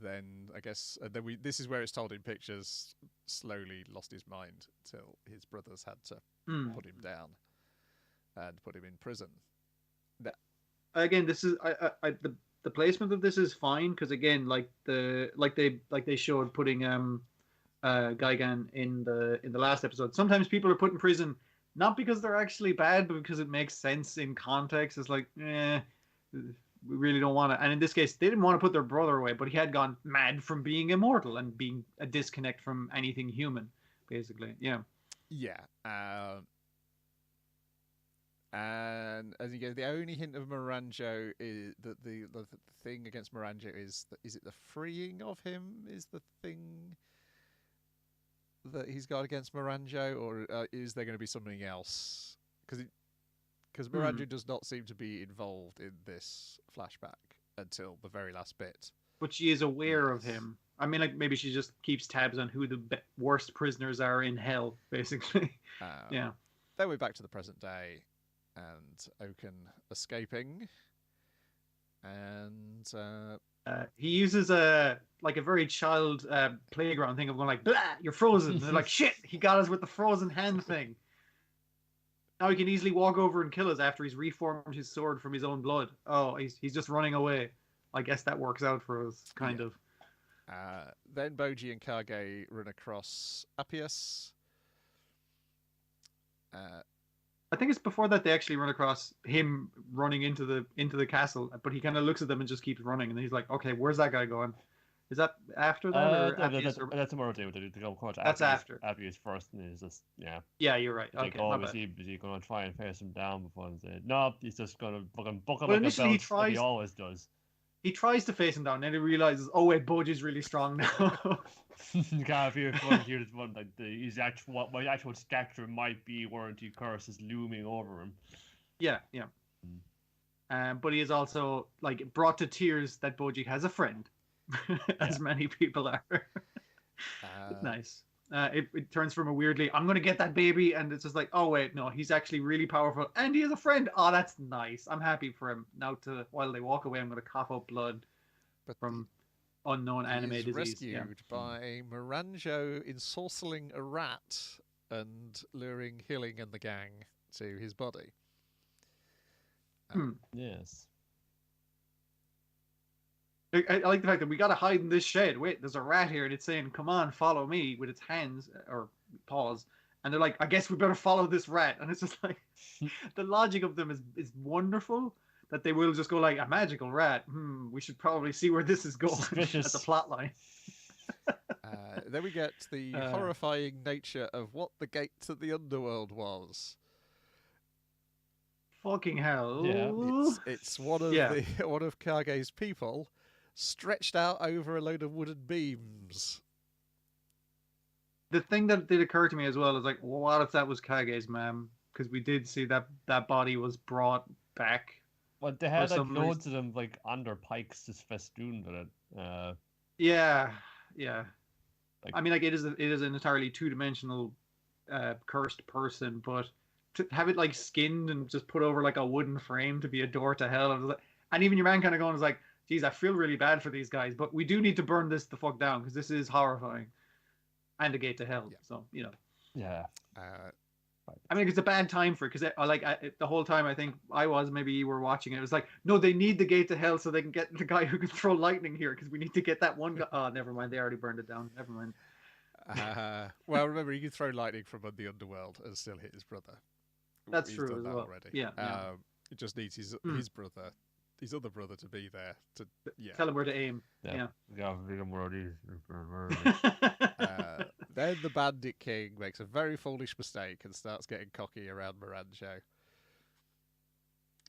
then I guess this is where it's told in pictures, slowly lost his mind till his brothers had to put him down and put him in prison. Again, this is the placement of this is fine because again, like they showed putting Gigan in the last episode. Sometimes people are put in prison not because they're actually bad, but because it makes sense in context. It's like, we really don't want to. And in this case, they didn't want to put their brother away, but he had gone mad from being immortal and being a disconnect from anything human, basically. Yeah. And as you go, the only hint of Miranjo is that the thing against Miranjo is it the freeing of him is the thing that he's got against Miranjo, or is there going to be something else? Because Miranjo does not seem to be involved in this flashback until the very last bit. But she is aware of him. I mean, like maybe she just keeps tabs on who the worst prisoners are in hell, basically. Then we're back to the present day, and Oaken escaping, and he uses a very child playground thing of going like, blah, you're frozen. And they're like, shit, he got us with the frozen hand thing. Now he can easily walk over and kill us after he's reformed his sword from his own blood. Oh, he's just running away. I guess that works out for us, kind of. Then Boji and Kage run across Appius. I think it's before that they actually run across him running into the castle, but he kind of looks at them and just keeps running, and then he's like, "Okay, where's that guy going?" Is that after that? Or that's more to go quote. That's after. Appius first, and he's just Yeah, you're right. Like, okay, is he going to try and face him down before? And say, no, he's just going to fucking buckle well, like a initially belt like he always does. he tries to face him down, and then he realizes, oh wait, Boji's really strong now. Can't feel fun here. This one, like his actual what my actual stature might be, warranty curse is looming over him. Yeah. But he is also like brought to tears that Boji has a friend, as many people are. Nice. It turns from a weirdly, I'm gonna get that baby, and it's just like, oh wait, no, he's actually really powerful, and he has a friend. Oh, that's nice. I'm happy for him. Now, while they walk away, I'm gonna cough up blood from unknown anime disease. Rescued by Miranjo ensorceling a rat and luring Hilling and the gang to his body. Yes. I like the fact that we gotta hide in this shed. Wait, there's a rat here, and it's saying, "Come on, follow me," with its hands or paws. And they're like, "I guess we better follow this rat." And it's just like, the logic of them is wonderful. That they will just go like, a magical rat. We should probably see where this is going. Suspicious. As a plot line. Then we get the horrifying nature of what the gate to the Underworld was. Fucking hell! Yeah, it's one of one of Kage's people stretched out over a load of wooden beams. The thing that did occur to me as well is like, what if that was Kage's mom? Because we did see that body was brought back. Well, they had like loads of them like under pikes just festooned with it. Yeah. Like, I mean, like it is an entirely two-dimensional cursed person, but to have it like skinned and just put over like a wooden frame to be a door to hell, and even your man kind of going is like, geez, I feel really bad for these guys, but we do need to burn this the fuck down because this is horrifying, and a gate to hell. Yeah. So Yeah. I mean, it's a bad time for it because the whole time I think maybe you were watching it was like, no, they need the gate to hell so they can get the guy who can throw lightning here because we need to get that one guy. Oh, never mind, they already burned it down. Never mind. Well, remember, you can throw lightning from the Underworld and still hit his brother. That's true as well. Already. Yeah. It just needs his brother, his other brother, to be there to tell him where to aim. Yeah. Then the Bandit King makes a very foolish mistake and starts getting cocky around Miranjo.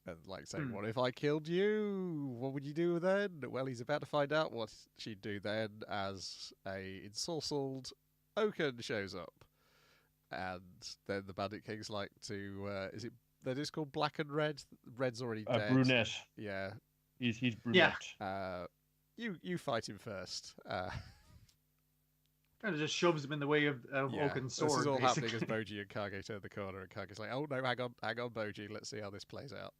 And like saying, what if I killed you? What would you do then? Well, he's about to find out what she'd do then as a ensorcelled Oaken shows up. And then the Bandit King's like to, that is called Black and Red? Red's already dead. Brunette. Yeah. He's brunette. Yeah. You fight him first. Kind of just shoves him in the way of Oaken's sword. This is all basically. happening as Boji and Kage turn the corner, and Kage's like, "Oh no, hang on, Boji. Let's see how this plays out."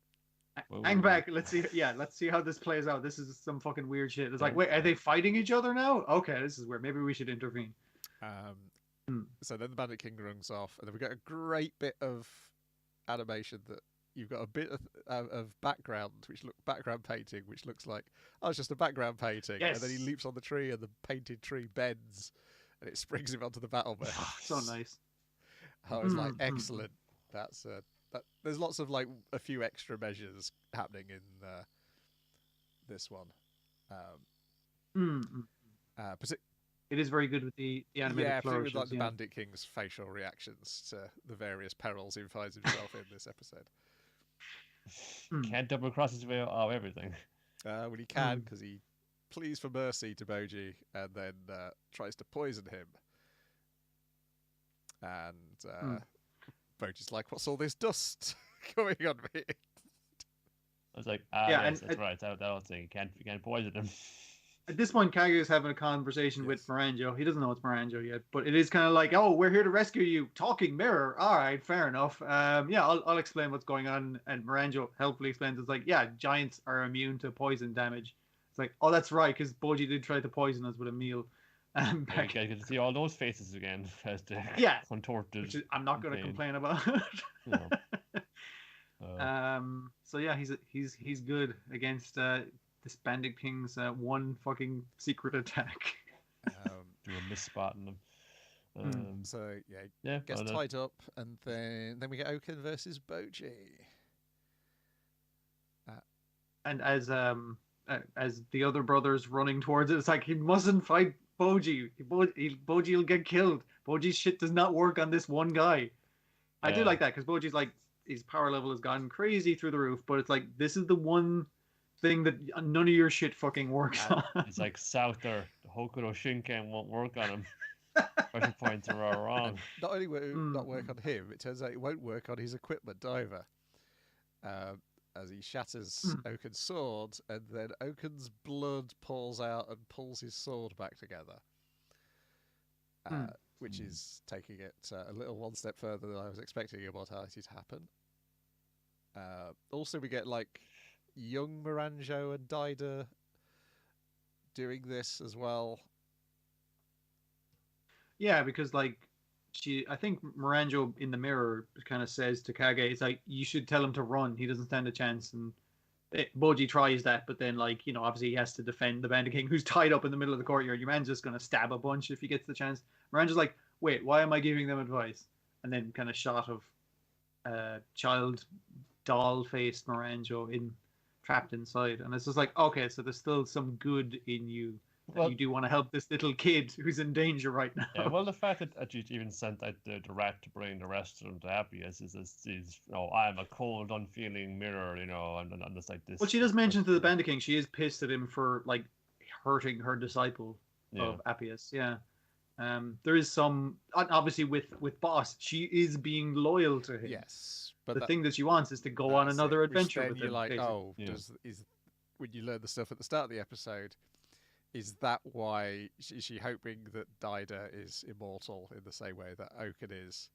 Hang back. Let's see how this plays out. This is some fucking weird shit. It's like, wait, are they fighting each other now? Okay, this is where maybe we should intervene. So then the Bandit King runs off, and then we get a great bit of animation that you've got a bit of background painting, which looks like it's just a background painting, yes. And then he leaps on the tree, and the painted tree bends. And it springs him onto the battlement. So nice. I was like, excellent. That's there's lots of like a few extra measures happening in this one. It is very good with the animated flourishes. With like the Bandit King's facial reactions to the various perils he finds himself in this episode. Can't double cross his way out of everything. Well, he can because he pleads for mercy to Boji and then tries to poison him. And Boji's like, "What's all this dust going on me?" I was like, yes, that's right. That whole thing. You can't poison him. At this point, Kage is having a conversation with Miranjo. He doesn't know it's Miranjo yet, but it is kind of like, "Oh, we're here to rescue you." Talking mirror. All right, fair enough. I'll explain what's going on. And Miranjo helpfully explains, it's like, yeah, giants are immune to poison damage. It's like, oh, that's right, because Boji did try to poison us with a meal. You get to see all those faces again as the contorted. Which I'm not going to complain about. So yeah, he's good against this Bandit King's one fucking secret attack. Do a misspotting them. So gets tied up, and then we get Oaken versus Boji. And as the other brothers running towards it, it's like, he mustn't fight Boji. Boji will get killed. Boji's shit does not work on this one guy. I do like that because Boji's like, his power level has gone crazy through the roof, but it's like, this is the one thing that none of your shit fucking works on. It's like South there. The Hokuto Shinken won't work on him. Pressure points are all wrong. Not only will it not work on him, it turns out it won't work on his equipment either. As he shatters Oaken's sword, and then Oaken's blood pours out and pulls his sword back together. Which is taking it a little one step further than I was expecting Immortality to happen. Also, we get like young Miranjo and Daida doing this as well. Yeah, because like I think Miranjo in the mirror kind of says to Kage, it's like, you should tell him to run. He doesn't stand a chance. And Boji tries that, but then like, you know, obviously he has to defend the Bandit King who's tied up in the middle of the courtyard. Your man's just going to stab a bunch if he gets the chance. Miranjo's like, wait, why am I giving them advice? And then kind of shot of child doll-faced Miranjo trapped inside. And it's just like, okay, so there's still some good in you. Well, you do want to help this little kid who's in danger right now. Yeah, well, the fact that you even sent out the rat to bring the rest of them to Happiness is you know, I'm a cold, unfeeling mirror, you know, and it's like this. Well, she does mention to the Bandit King she is pissed at him for like hurting her disciple of Appius. Yeah. There is some, obviously with Boss, she is being loyal to him. Yes, but the thing that she wants is to go on another adventure with him. You're like, when you learn the stuff at the start of the episode, is that why is she hoping that Daida is immortal in the same way that Oaken is,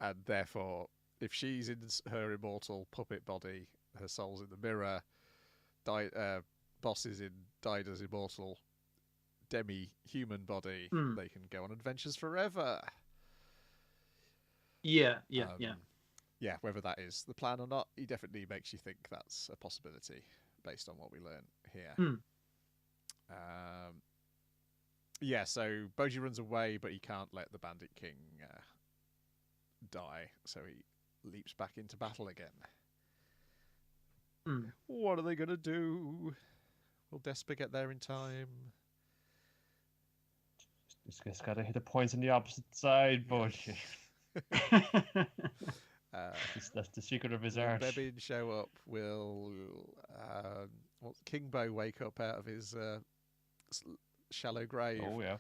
and therefore, if she's in her immortal puppet body, her soul's in the mirror, Boss is in Daida's immortal demi-human body, they can go on adventures forever. Yeah, whether that is the plan or not, he definitely makes you think that's a possibility based on what we learn here. So Boji runs away, but he can't let the Bandit King die, so he leaps back into battle again. What are they going to do? Will Despa get there in time? Just gotta hit the points on the opposite side, Boji. That's the secret of his art. Bebin show up. Will Kingbo wake up out of his shallow grave? Oh yeah.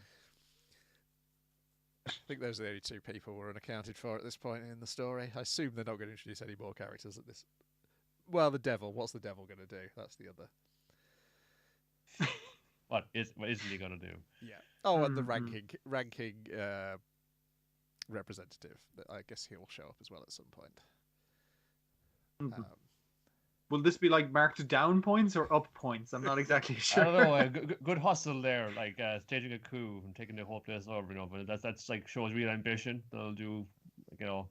I think those are the only two people we're unaccounted for at this point in the story. I assume they're not going to introduce any more characters at this. Well, the devil. What's the devil going to do? That's the other. What isn't he going to do? Yeah. Oh, and the ranking representative. I guess he'll show up as well at some point. Will this be like marked down points or up points? I'm not exactly sure. I don't know. Good hustle there, like staging a coup and taking the whole place over. You know, but that's like shows real ambition. They'll do, you know,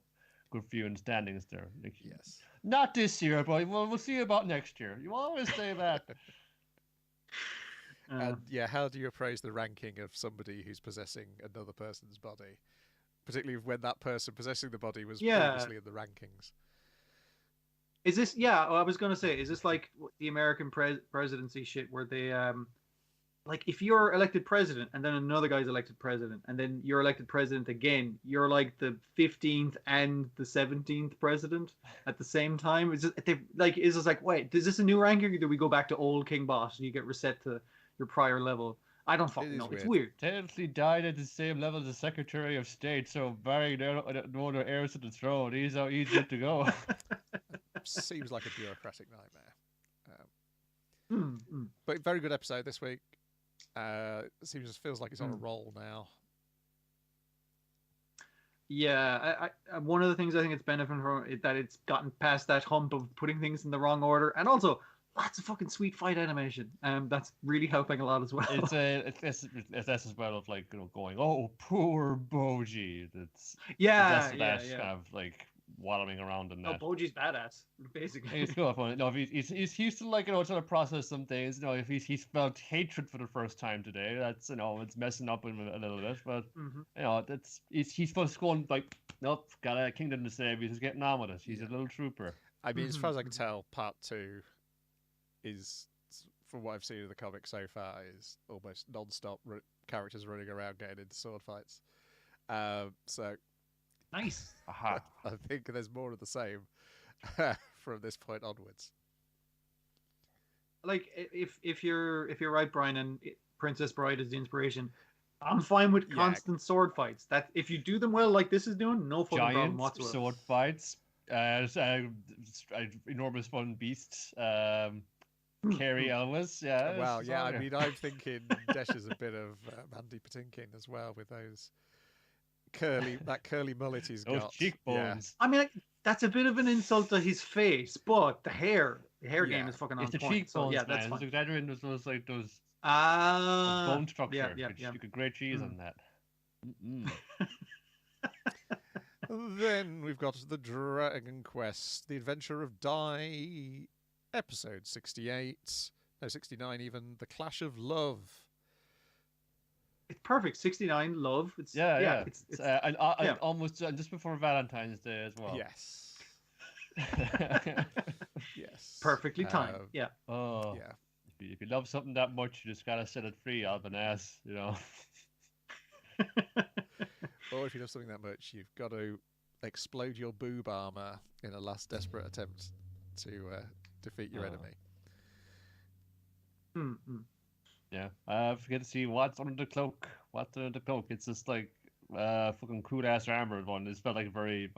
good for you in standings there. Like, yes. Not this year, but we'll see about next year. You always say that. And how do you appraise the ranking of somebody who's possessing another person's body, particularly when that person possessing the body was previously in the rankings? Is this I was gonna say, is this like the American presidency shit where they like if you're elected president and then another guy's elected president and then you're elected president again, you're like the 15th and the 17th president at the same time? Is this like, wait, is this a new ranking, or do we go back to old King Boss and you get reset to your prior level? I don't fucking know. It's weird. Technically died at the same level as the Secretary of State, so Barry, no other heirs to the throne. He's good to go. Seems like a bureaucratic nightmare. But very good episode this week. Feels like it's on a roll now. Yeah, I one of the things I think it's benefiting from is that it's gotten past that hump of putting things in the wrong order, and also lots of fucking sweet fight animation. That's really helping a lot as well. It's as well of like, you know, going, oh, poor Boji. That's kind of like wallowing around in that. Oh, Boji's badass, basically. It's cool fun. No, he's used to, like, you know, trying to process some things. You know, if he's felt hatred for the first time today, that's, you know, it's messing up him a little bit. But you know, he's supposed to go like, nope, got a kingdom to save. He's getting on with it. He's a little trooper. I mean, as far as I can tell, part 2 is, from what I've seen of the comic so far, is almost non-stop characters running around getting into sword fights. So nice. I think there's more of the same from this point onwards. like if you're right, Brian, and Princess Bride is the inspiration, I'm fine with constant sword fights. That if you do them well, like this is doing, no fucking problem whatsoever. Sword fights, enormous fun beasts, Carrie Ellis, yeah. Well, yeah, I mean, I'm thinking Desh is a bit of Mandy Patinkin as well with those curly mullet he's got. Those cheekbones. Yeah. I mean, that's a bit of an insult to his face, but the hair game is fucking on point. It's the cheekbones, so, yeah, man. that's fine. Exaggerating those bone structure. Yeah. You could grate cheese on that. Then we've got the Dragon Quest, The Adventure of Dai, episode 68. No, 69 even. The Clash of Love. It's perfect. 69, love. It's It's almost just before Valentine's Day as well. Yes. Yes. Perfectly timed. Yeah. Oh. Yeah. If you love something that much, you just gotta set it free, Albanese, you know. Or if you love something that much, you've got to explode your boob armor in a last desperate attempt to defeat your enemy. Yeah. Forget to see what's under the cloak. What's under the cloak? It's just like fucking cool ass armored one. It's felt like very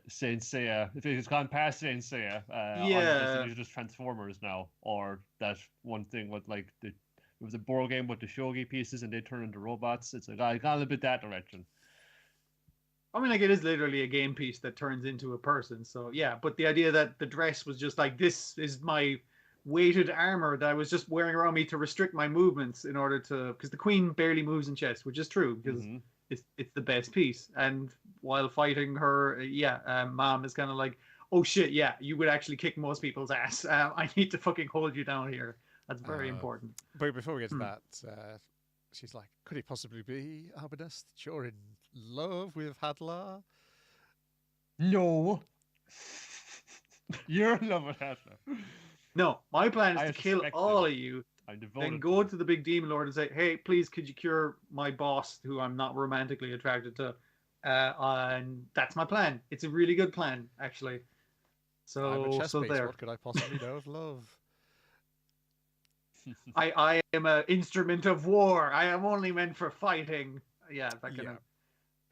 Saint Seiya. If it's gone past Saint Seiya, these are just Transformers now, or that one thing with like it was a board game with the shogi pieces and they turn into robots. It's gone a little bit that direction. I mean, like it is literally a game piece that turns into a person. So yeah, but the idea that the dress was just like, this is my weighted armor that I was just wearing around me to restrict my movements in order to, because the queen barely moves in chess, which is true because it's the best piece. And while fighting her, Mom is kind of like, oh shit, yeah, you would actually kick most people's ass. I need to fucking hold you down here. That's very important. But before we get to that, she's like, could it possibly be, Arbanest, that you're in love with Hadlar? No. You're in love with Hadlar. No, my plan is to kill all of you, then go to the big demon lord and say, hey, please, could you cure my boss, who I'm not romantically attracted to? And that's my plan. It's a really good plan, actually. So, I'm a chess piece. There. What could I possibly know of love? I am an instrument of war. I am only meant for fighting. Yeah, that kind of.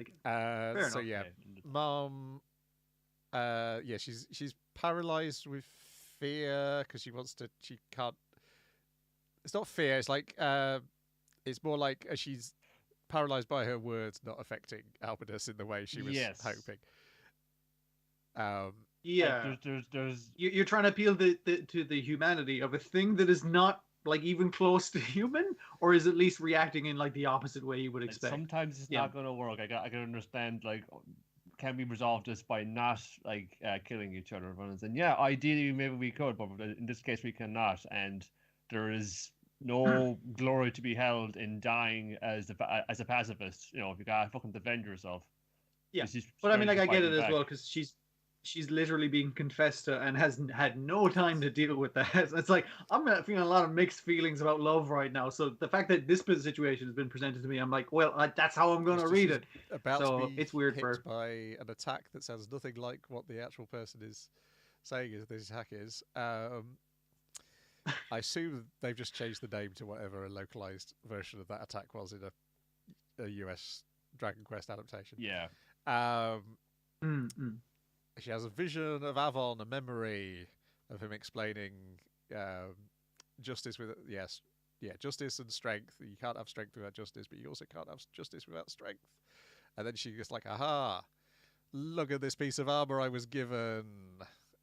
Like, fair enough. Yeah, Mom. She's paralyzed with fear because she can't. It's not fear. It's like it's more like she's paralyzed by her words not affecting Albinus in the way she was hoping. There's you're trying to appeal to the humanity of a thing that is not like even close to human, or is at least reacting in like the opposite way you would expect. Sometimes it's not going to work. I can understand, like, can we resolve this by not like killing each other? And ideally maybe we could, but in this case we cannot, and there is no glory to be held in dying as a pacifist. You know, if you gotta fucking defend yourself. Yeah, but I mean, like, I get it as well, because she's literally being confessed to and has had no time to deal with that. It's like, I'm feeling a lot of mixed feelings about love right now. So the fact that this situation has been presented to me, I'm like, well, that's how I'm going to read it. So it's weird for her. By an attack that sounds nothing like what the actual person is saying this attack is. I assume they've just changed the name to whatever a localized version of that attack was in a US Dragon Quest adaptation. Yeah. She has a vision of Avon, a memory of him explaining justice with justice and strength. You can't have strength without justice, but you also can't have justice without strength. And then she gets like, aha, look at this piece of armor I was given,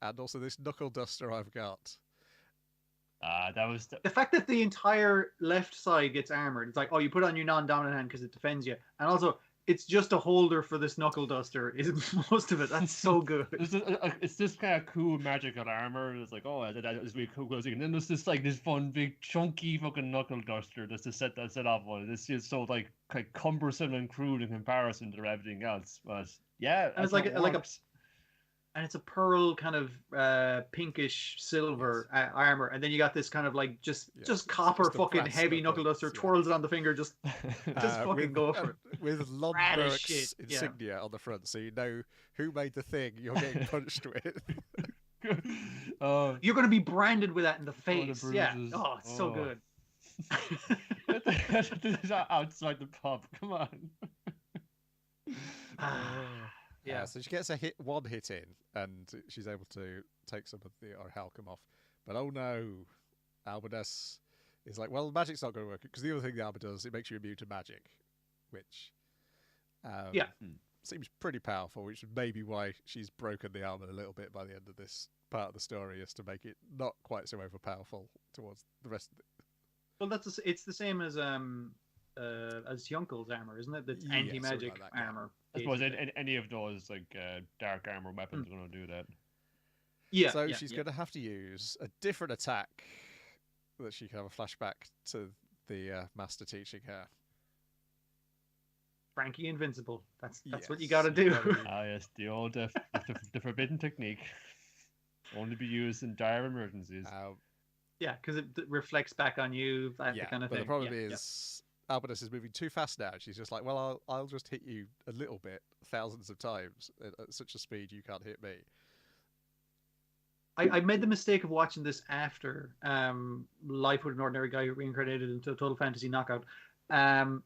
and also this knuckle duster I've got. That was the fact that the entire left side gets armored. It's like, oh, you put it on your non-dominant hand because it defends you, and also it's just a holder for this knuckle duster. Is most of it? That's so good. It's this kind of cool magical armor. It's like, oh, that is really cool. And then there's this like this fun big chunky fucking knuckle duster just to set off on. It's just so like cumbersome and crude in comparison to everything else. But yeah, and it's and it's a pearl kind of pinkish silver armor, and then you got this kind of like just copper fucking heavy knuckle duster, twirls it on the finger, just fucking go for it. With Lundberg's insignia on the front, so you know who made the thing you're getting punched with. You're going to be branded with that in the face. Yeah. Oh, it's so good. Outside the pub. Come on. Yeah. So she gets one hit in, and she's able to take some of the Orichalcum off. But oh no, Albinus is like, well, magic's not going to work, because the other thing the armor does, it makes you immune to magic, which seems pretty powerful, which is maybe why she's broken the armor a little bit by the end of this part of the story, is to make it not quite so overpowerful towards the rest of it. Well, it's the same as Hyunkel's armor, isn't it? That's anti-magic like armor. I suppose any of those like dark armor weapons are going to do that. Yeah. So she's going to have to use a different attack that she can have a flashback to the master teaching her. Frankie Invincible. That's what you got to do. Yes, the old the forbidden technique. Only be used in dire emergencies. Yeah, because it reflects back on you. That kind of thing. But the problem is, Albinus is moving too fast now. She's just like, well, I'll just hit you a little bit, thousands of times at such a speed you can't hit me. I made the mistake of watching this after Life with an Ordinary Guy Who Reincarnated into a Total Fantasy Knockout. And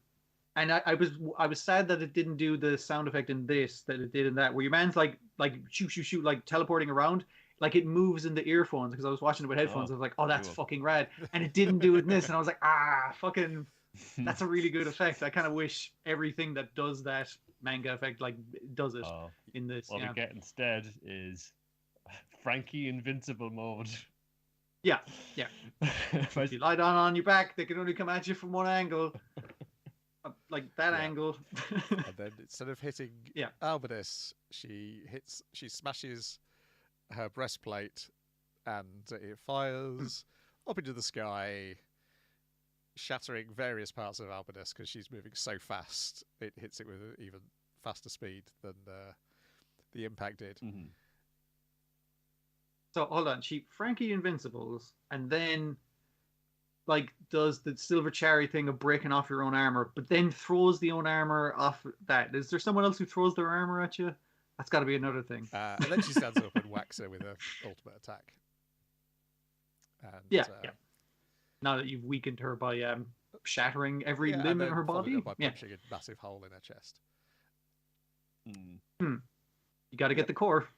I was sad that it didn't do the sound effect in this that it did in that, where your man's like shoot, like teleporting around, like it moves in the earphones, because I was watching it with headphones. I was like, oh, that's fucking rad. And it didn't do it in this, and I was like, fucking, that's a really good effect. I kind of wish everything that does that manga effect like does it in this. What we get instead is Frankie Invincible mode. Yeah. If you lie down on your back, they can only come at you from one angle. Like that angle. And then instead of hitting Albinus, she smashes her breastplate, and it fires up into the sky, shattering various parts of Albinus, because she's moving so fast. It hits it with an even faster speed than the impact did. Mm-hmm. So hold on, she Frankie Invincibles, and then like does the silver cherry thing of breaking off your own armor, but then throws the own armor off that. Is there someone else who throws their armor at you? That's got to be another thing. And then she stands up and whacks her with her ultimate attack. And, now that you've weakened her by shattering every limb in her body, by punching a massive hole in her chest. You got to get the core.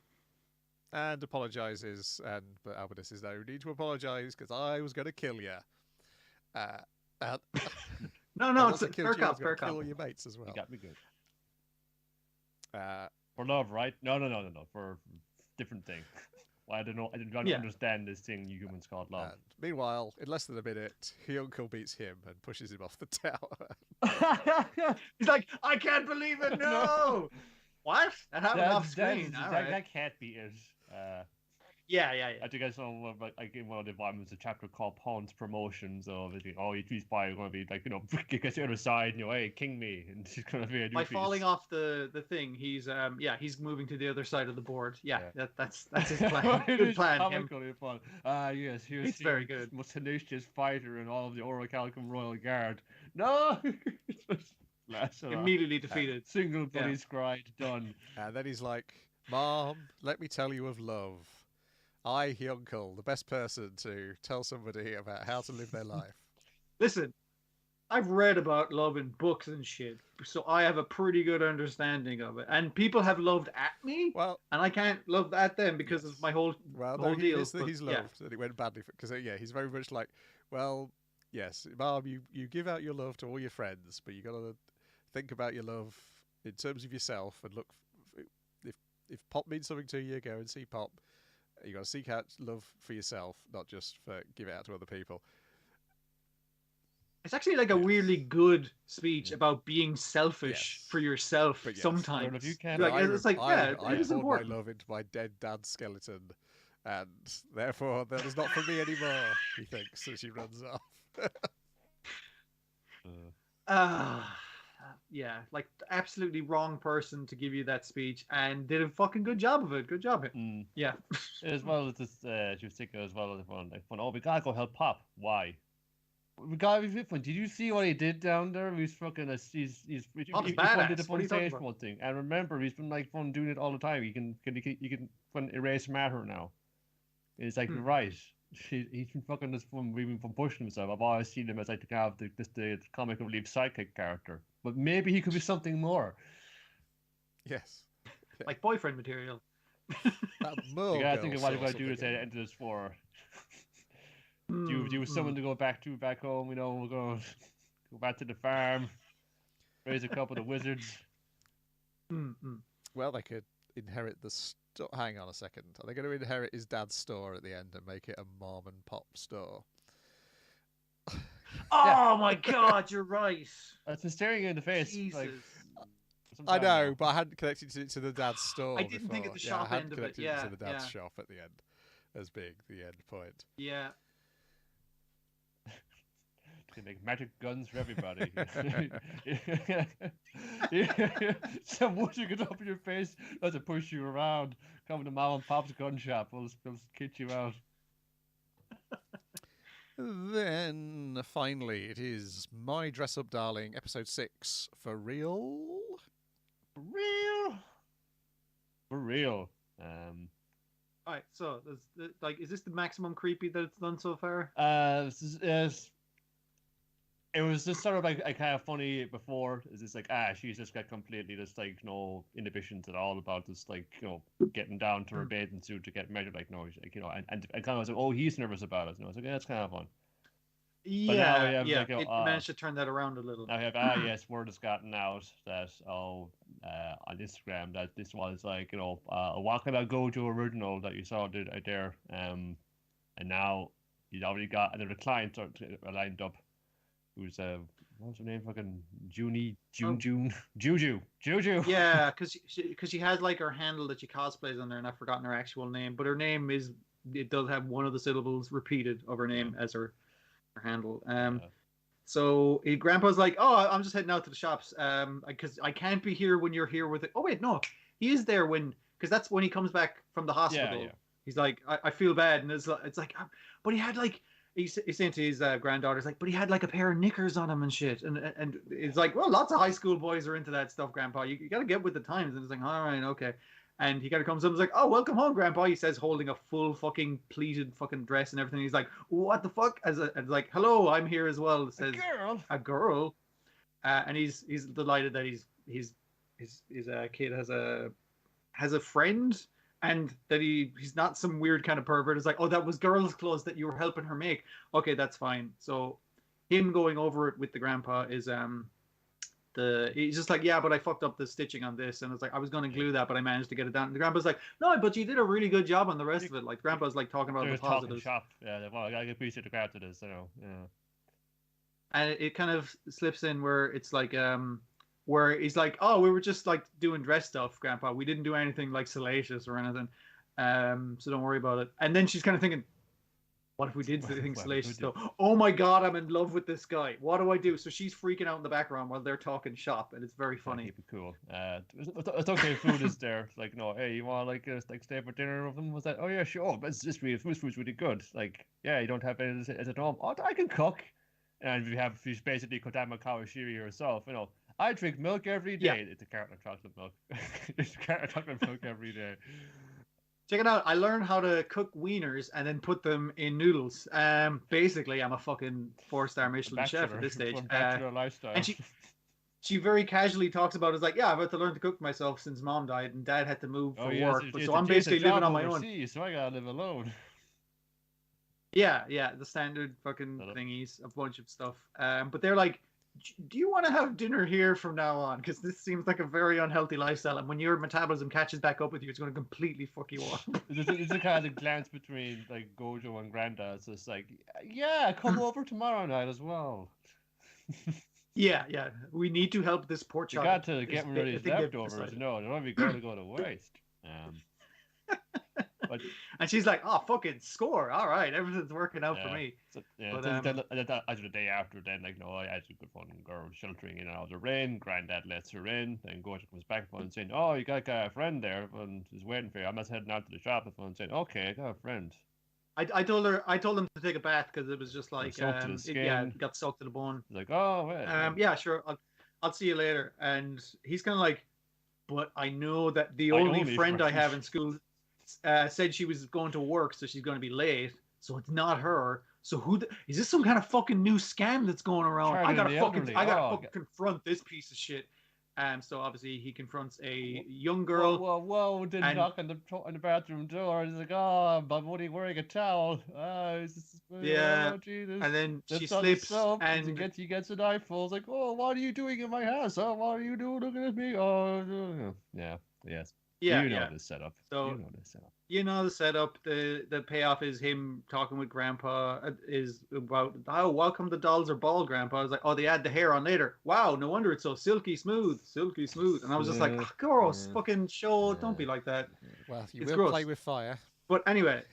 And apologizes, but Albinus is no need to apologize, because I was going to kill you. No, it's fair cop. Kill your mates as well. You got me good. For love, right? No. For different thing. Well, I don't know. I didn't understand this thing you humans called love. And meanwhile, in less than a minute, Hyunkel beats him and pushes him off the tower. He's like, I can't believe it. No. What? That happened off screen. That can't be it. Yeah. I think I saw like in one of the volumes a chapter called Pawn's Promotions of it. These guys are going to be like, get the other side, hey, king me, and she's going to be a new by falling off the thing. He's moving to the other side of the board. That's his plan. Good plan. Fun. Yes, he's very good. Most tenacious fighter in all of the Orichalcum Royal Guard. No. Immediately defeated. Single bloody scribe done. And then he's like, Mom, let me tell you of love. I, Hyunkel, the best person to tell somebody about how to live their life. Listen, I've read about love in books and shit, so I have a pretty good understanding of it. And people have loved at me, and I can't love at them because of my whole deal. He's loved, and it went badly because he's very much like, well, yes, Mom, you give out your love to all your friends, but you got to think about your love in terms of yourself and look. If Pop means something to you, go and see Pop. You got to seek out love for yourself, not just for give it out to other people. It's actually like a weirdly good speech about being selfish for yourself sometimes. If you can, it's like, I poured my love into my dead dad's skeleton, and therefore that is not for me anymore, he thinks, as she runs off. Yeah, like absolutely wrong person to give you that speech, and did a fucking good job of it. Good job. Yeah. As well as this, she was thinking as well as everyone like, oh, we gotta go help Pop. Why? We gotta be fun. Did you see what he did down there? He's fucking he's did the fun stage thing. And remember, he's been like fun doing it all the time. You can erase matter now. It's like, right, he's been fucking this from even from pushing himself. I've always seen him as like the comic relief sidekick character, but maybe he could be something more. Yes, like boyfriend material. You gotta think of what you gotta do to enter this for. Do you someone to go back home? You know, we're going to go back to the farm, raise a couple of wizards. Well, they could inherit the store. Hang on a second. Are they going to inherit his dad's store at the end and make it a mom and pop store? Oh my God, you're right. I've been staring you in the face. Jesus. Like, I know, but I hadn't connected it to the dad's store. I didn't think of the shop end of it. Yeah, to the dad's shop at the end as being the end point. Yeah. They make magic guns for everybody. Some wood you get up in your face, doesn't push you around. Come to mom and pop's gun shop. We'll kit you out. Then finally, it is My Dress Up Darling, episode 6. For real? For real. Alright, so is this the maximum creepy that it's done so far? It was just sort of like kind of funny before. Is this like she's just got completely just like no inhibitions at all about just like getting down to her bathing suit to get measured, like like and kind of was like, oh, he's nervous about it. I was like, yeah, that's kind of fun. Yeah, like, it managed to turn that around a little. Now we have yes, word has gotten out that on Instagram that this was like a Wakanda Gojo original that you saw there, and now he's already got another client lined up. Who's what's her name? Fucking Juju. Yeah, because she has like her handle that she cosplays on there, and I've forgotten her actual name. But her name it does have one of the syllables repeated of her name as her handle. So Grandpa's like, oh, I'm just heading out to the shops, because I can't be here when you're here with it. Oh wait, no, he is there because that's when he comes back from the hospital. Yeah. He's like, I feel bad, and it's like, but he had like. He's saying to his granddaughter's like, but he had like a pair of knickers on him and shit. And it's like, well, lots of high school boys are into that stuff, Grandpa. You got to get with the times. And it's like, all right, okay. And he kind of comes up and is like, oh, welcome home, Grandpa. He says, holding a full fucking pleated fucking dress and everything. He's like, what the fuck? As like, hello, I'm here as well. It says, a girl. And he's delighted that his kid has a friend. And that he's not some weird kind of pervert. It's like, oh, that was girls' clothes that you were helping her make. Okay, that's fine. So him going over it with the grandpa is he's just like, yeah, but I fucked up the stitching on this. And it's like, I was going to glue that, but I managed to get it down. And the grandpa's like, no, but you did a really good job on the rest of it. Like, grandpa's like talking about the positives. Shop. Yeah, well, I appreciate the crowd to this, yeah. And it kind of slips in where it's like, where he's like, oh, we were just like doing dress stuff, Grandpa. We didn't do anything like salacious or anything. So don't worry about it. And then she's kind of thinking, what if we did something salacious though? Oh my God, I'm in love with this guy. What do I do? So she's freaking out in the background while they're talking shop, and it's very funny. Keep it cool. It's okay. Food is there. Like, no, hey, you want like stay for dinner with them? Was that? Oh yeah, sure. Oh, but it's just food's really good. Like, yeah, you don't have it as at home. Oh, I can cook. And she's basically KODAMA Kawashiri herself. I drink milk every day. Yeah. It's a carton of chocolate milk. It's a carton of chocolate milk every day. Check it out. I learned how to cook wieners and then put them in noodles. Basically, I'm a fucking 4-star Michelin chef at this stage. Bachelor lifestyle. And she very casually talks about it. It's like, yeah, I've had to learn to cook myself since Mom died and Dad had to move for work. So I'm basically living on my own. So I gotta live alone. Yeah, the standard fucking thingies, a bunch of stuff. But they're like, do you want to have dinner here from now on? Because this seems like a very unhealthy lifestyle, and when your metabolism catches back up with you, it's going to completely fuck you up. It's a kind of glance between like Gojo and Granda. It's just like, yeah, come over tomorrow night as well. Yeah, we need to help this poor child. You got to get rid of these leftovers. No, they don't be going to go to waste. And she's like, oh, fucking score. All right, everything's working out for me. So, after the day after, then, like, no, I had a good fun girl sheltering in and out of the rain. Granddad lets her in. Then Gojo comes back and saying, oh, you got a friend there and he's waiting for you. I'm just heading out to the shop and saying, okay, I got a friend. I told them to take a bath because it was just like, it got soaked to the bone. Like, oh, wait. Yeah, sure. I'll see you later. And he's kind of like, but I know that the only friend I have in school said she was going to work, so she's going to be late. So it's not her. So is this some kind of fucking new scam that's going around? I gotta fucking confront this piece of shit. So obviously he confronts a young girl. Whoa! Didn't knock on the bathroom door. He's like, oh, I'm only wearing a towel. Yeah. Oh, Jesus. And then she slips and he gets a knife. It's like, oh, what are you doing in my house? Oh, what are you doing looking at me? Oh, yeah, yes. Yeah, you know this setup. So you know the setup. The payoff is him talking with Grandpa. Is about welcome the dolls are bald. Grandpa. I was like, oh, they add the hair on later. Wow, no wonder it's so silky smooth. And I was just like, oh, gross, fucking show. Don't be like that. Well, you will play with fire. But anyway,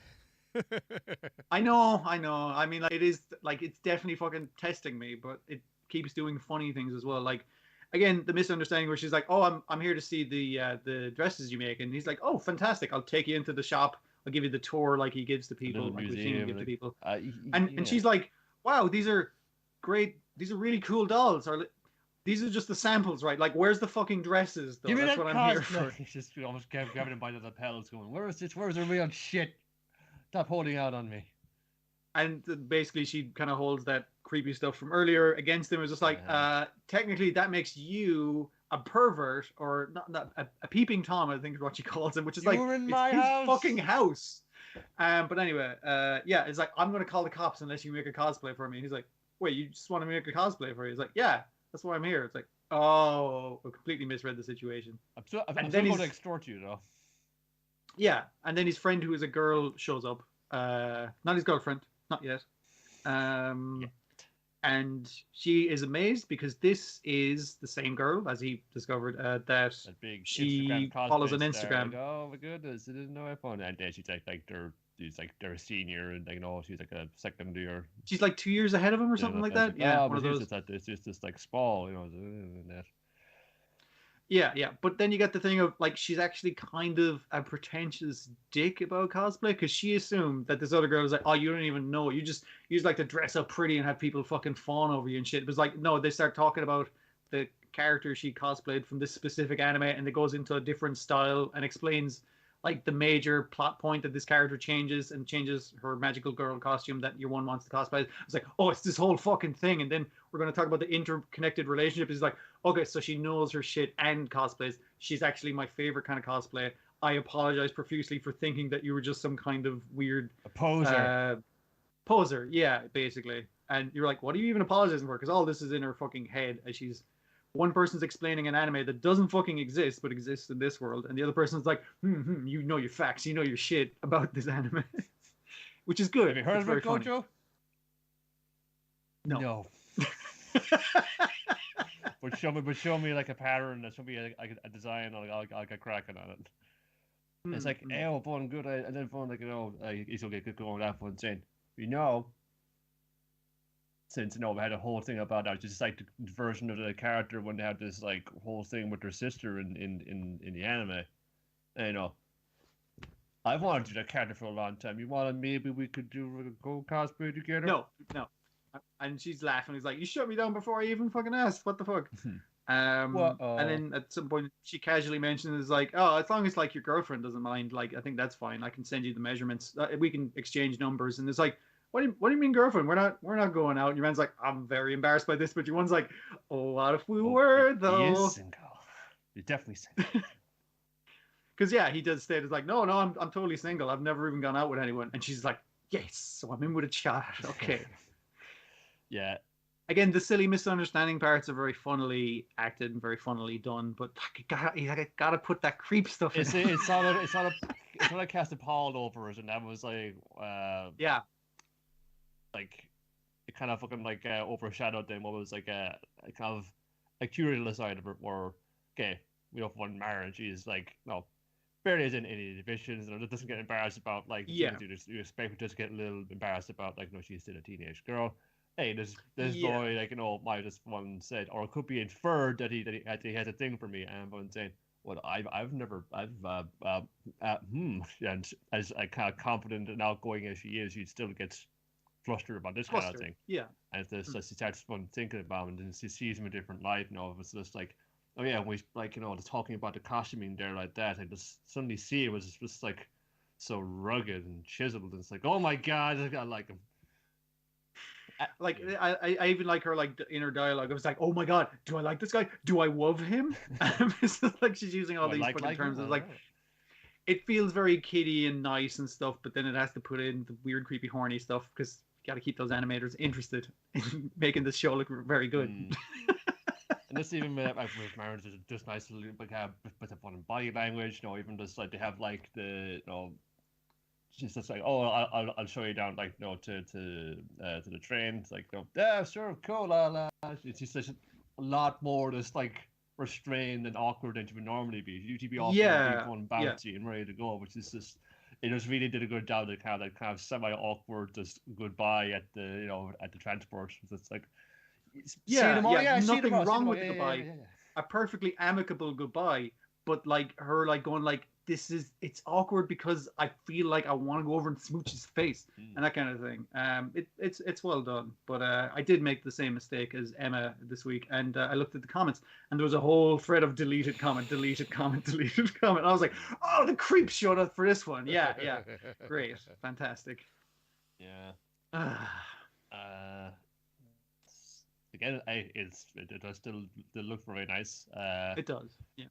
I know. I mean, like, it is like it's definitely fucking testing me, but it keeps doing funny things as well. Like, again, the misunderstanding where she's like, "Oh, I'm here to see the dresses you make," and he's like, "Oh, fantastic! I'll take you into the shop. I'll give you the tour like he gives to people, like we've seen him give to people." And she's like, "Wow, these are great. These are really cool dolls. These are just the samples, right? Like, where's the fucking dresses? Though? That's what I'm here for." He's just almost grabbing him by the lapels, going, "Where's the real shit? Stop holding out on me." And basically, she kind of holds that creepy stuff from earlier against him. It was just like, technically, that makes you a pervert, or not a peeping Tom, I think is what she calls him, which is in my house. Fucking house. But anyway, yeah, it's like, I'm going to call the cops unless you make a cosplay for me. And he's like, wait, you just want to make a cosplay for you? He's like, yeah, that's why I'm here. It's like, oh, I completely misread the situation. I'm still going to extort you, though. Yeah, and then his friend, who is a girl, shows up. Not his girlfriend, not yet. And she is amazed because this is the same girl, as he discovered, that she follows on Instagram. Like, oh my goodness, I didn't know I found. And then she's like they're a senior, and like, no, she's like a second year. She's like 2 years ahead of him or something like that. Yeah, one of those. It's just this like small, that. Yeah, but then you get the thing of, like, she's actually kind of a pretentious dick about cosplay, because she assumed that this other girl was like, oh, you don't even know, you just like to dress up pretty and have people fucking fawn over you and shit. It was like, no, they start talking about the character she cosplayed from this specific anime, and it goes into a different style and explains, like, the major plot point that this character changes her magical girl costume that your one wants to cosplay. It's like, oh, it's this whole fucking thing, and then we're going to talk about the interconnected relationship. It's like, okay, so she knows her shit and cosplays. She's actually my favorite kind of cosplay. I apologize profusely for thinking that you were just some kind of weird poser. Poser, yeah, basically. And you're like, what are you even apologizing for? Because all this is in her fucking head as one person's explaining an anime that doesn't fucking exist, but exists in this world, and the other person's like, you know your facts, you know your shit about this anime, which is good. Have you heard of JoJo? No. But show me like a pattern, show me a design, I'll get cracking on it. It's like, oh, fun, good, and then fun, like, he's okay, good going that one, saying, since we had a whole thing about that, just like the version of the character when they had this like whole thing with their sister in the anime. And I've wanted to do that character for a long time. You wanted maybe we could go cosplay together? No. And she's laughing. He's like, you shut me down before I even fucking asked. What the fuck? And then at some point she casually mentions, like, oh, as long as like your girlfriend doesn't mind, like, I think that's fine. I can send you the measurements. We can exchange numbers. And it's like, what do you mean, girlfriend? We're not going out. And your man's like, I'm very embarrassed by this. But your one's like, oh, what if we were though? He is single. You're definitely single. Because yeah, he does state, it's like, no, I'm totally single. I've never even gone out with anyone. And she's like, yes, so I'm in with a chat. Okay. Yeah. Again, the silly misunderstanding parts are very funnily acted and very funnily done, but you gotta put that creep stuff in. It's not a cast appalled over it, and that was like, yeah. Like, it kind of fucking like overshadowed them. What was like a kind of a curious side of it, where, okay, we don't want marriage. She's like, no, barely is in any divisions, and it doesn't get embarrassed about, like, yeah. You expect her to get a little embarrassed about, like, no, she's still a teenage girl. Hey, this boy, like, might just one said, or it could be inferred that he has a thing for me, and one saying, well, and as kind of confident and outgoing as she is, she still gets flustered about this kind of thing. Yeah. And she starts thinking about it, and she sees him in a different light. It's just like, oh yeah, we, like, just talking about the costuming there like that, I just suddenly see it was just like so rugged and chiseled. And it's like, oh my god, I like him. Like I even like her like inner dialogue. I was like, oh my god, do I like this guy? Do I love him? It's just like she's using all these fucking terms. It's like it feels very kiddie and nice and stuff, but then it has to put in the weird, creepy, horny stuff because you got to keep those animators interested in making this show look very good. And this even with marriage is just nice to like have a bit of fun in body language. You know, even just like they have like the she's just like, oh, I'll show you down, like, to the train. It's like, yeah, sure, cool, la la. It's just a lot more just like restrained and awkward than you would normally be. You'd be off and fun, bouncy and ready to go, which is just, it just really did a good job to kind of semi awkward just goodbye at the at the transport. It's like, nothing wrong with the goodbye. A perfectly amicable goodbye, but like her like going like, it's awkward because I feel like I want to go over and smooch his face and that kind of thing. It's well done, but I did make the same mistake as Emma this week, and I looked at the comments, and there was a whole thread of deleted comment. And I was like, oh, the creep showed up for this one. Yeah, great, fantastic. Yeah. Again, it does still look very nice. It does, yeah.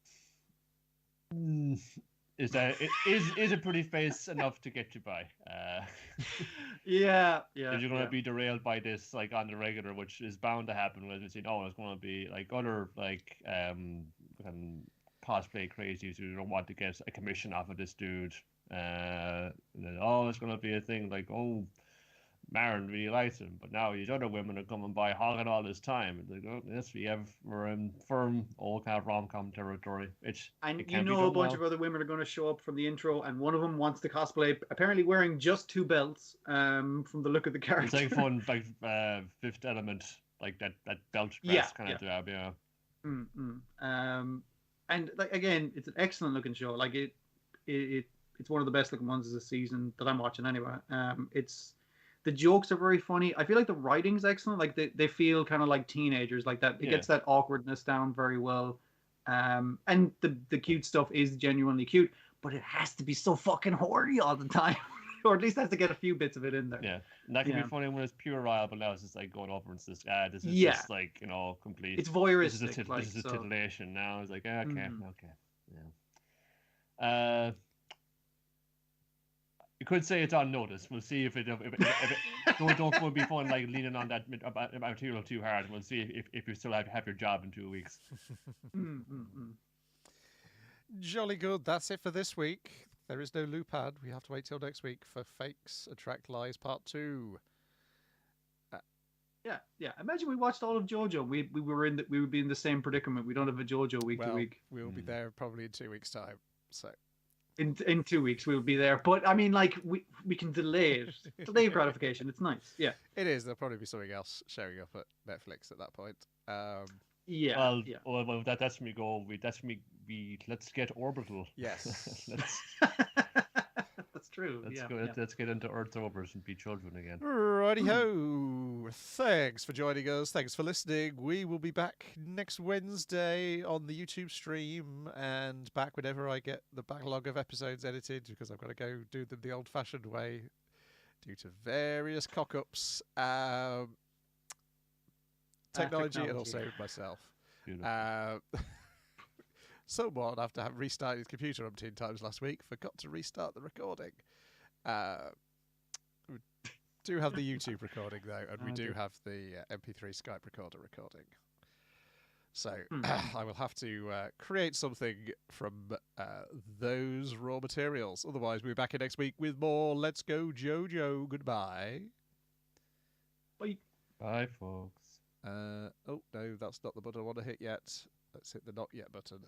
Is a pretty face enough to get you by? Yeah. If you're going to be derailed by this, like on the regular, which is bound to happen, when it's going to be like other like cosplay crazies who don't want to get a commission off of this dude. And then, it's going to be a thing like, Maren really likes him, but now these other women are coming by hogging all this time. It's like, yes, we're in firm old kind of rom-com territory. And a bunch of other women are going to show up from the intro, and one of them wants to cosplay, apparently wearing just 2 belts. From the look of the character, it's like fun, like Fifth Element, like that belt dress kind of job, yeah. And like again, it's an excellent looking show. Like it's one of the best looking ones of the season that I'm watching anyway. The jokes are very funny. I feel like the writing's excellent. Like they feel kind of like teenagers, like that. It gets that awkwardness down very well. And the cute stuff is genuinely cute, but it has to be so fucking horny all the time, or at least has to get a few bits of it in there. Yeah, and that can be funny when it's pure riot, but now it's just like going over and it's just this is just like complete. It's voyeuristic. This is a titillation now. It's like okay, yeah. You could say it's on notice. We'll see if it don't be fun like leaning on that material too hard. We'll see if you still have your job in 2 weeks. Jolly good. That's it for this week. There is no loopad. We have to wait till next week for Fakes Attract Lies Part 2. Yeah. Imagine we watched all of JoJo. We would be in the same predicament. We don't have a JoJo week to week. We will be there probably in 2 weeks' time. So. In 2 weeks we'll be there, but I mean, like we can delay it. Delay gratification. It's nice. Yeah, it is. There'll probably be something else showing up at Netflix at that point. Well, that's me go. Let's get Orbital. Yes. That's true. Let's get into Earthrovers and be children again. Righty ho! Thanks for joining us. Thanks for listening. We will be back next Wednesday on the YouTube stream, and back whenever I get the backlog of episodes edited, because I've got to go do them the old-fashioned way due to various cock-ups, technology, and also myself. Someone, after having restarted his computer umpteen times last week, forgot to restart the recording. We do have the YouTube recording, though, and we do have the MP3 Skype recorder recording. So I will have to create something from those raw materials. Otherwise, we'll be back in next week with more Let's Go JoJo. Goodbye. Bye. Bye, folks. Oh, no, that's not the button I want to hit yet. Let's hit the not yet button.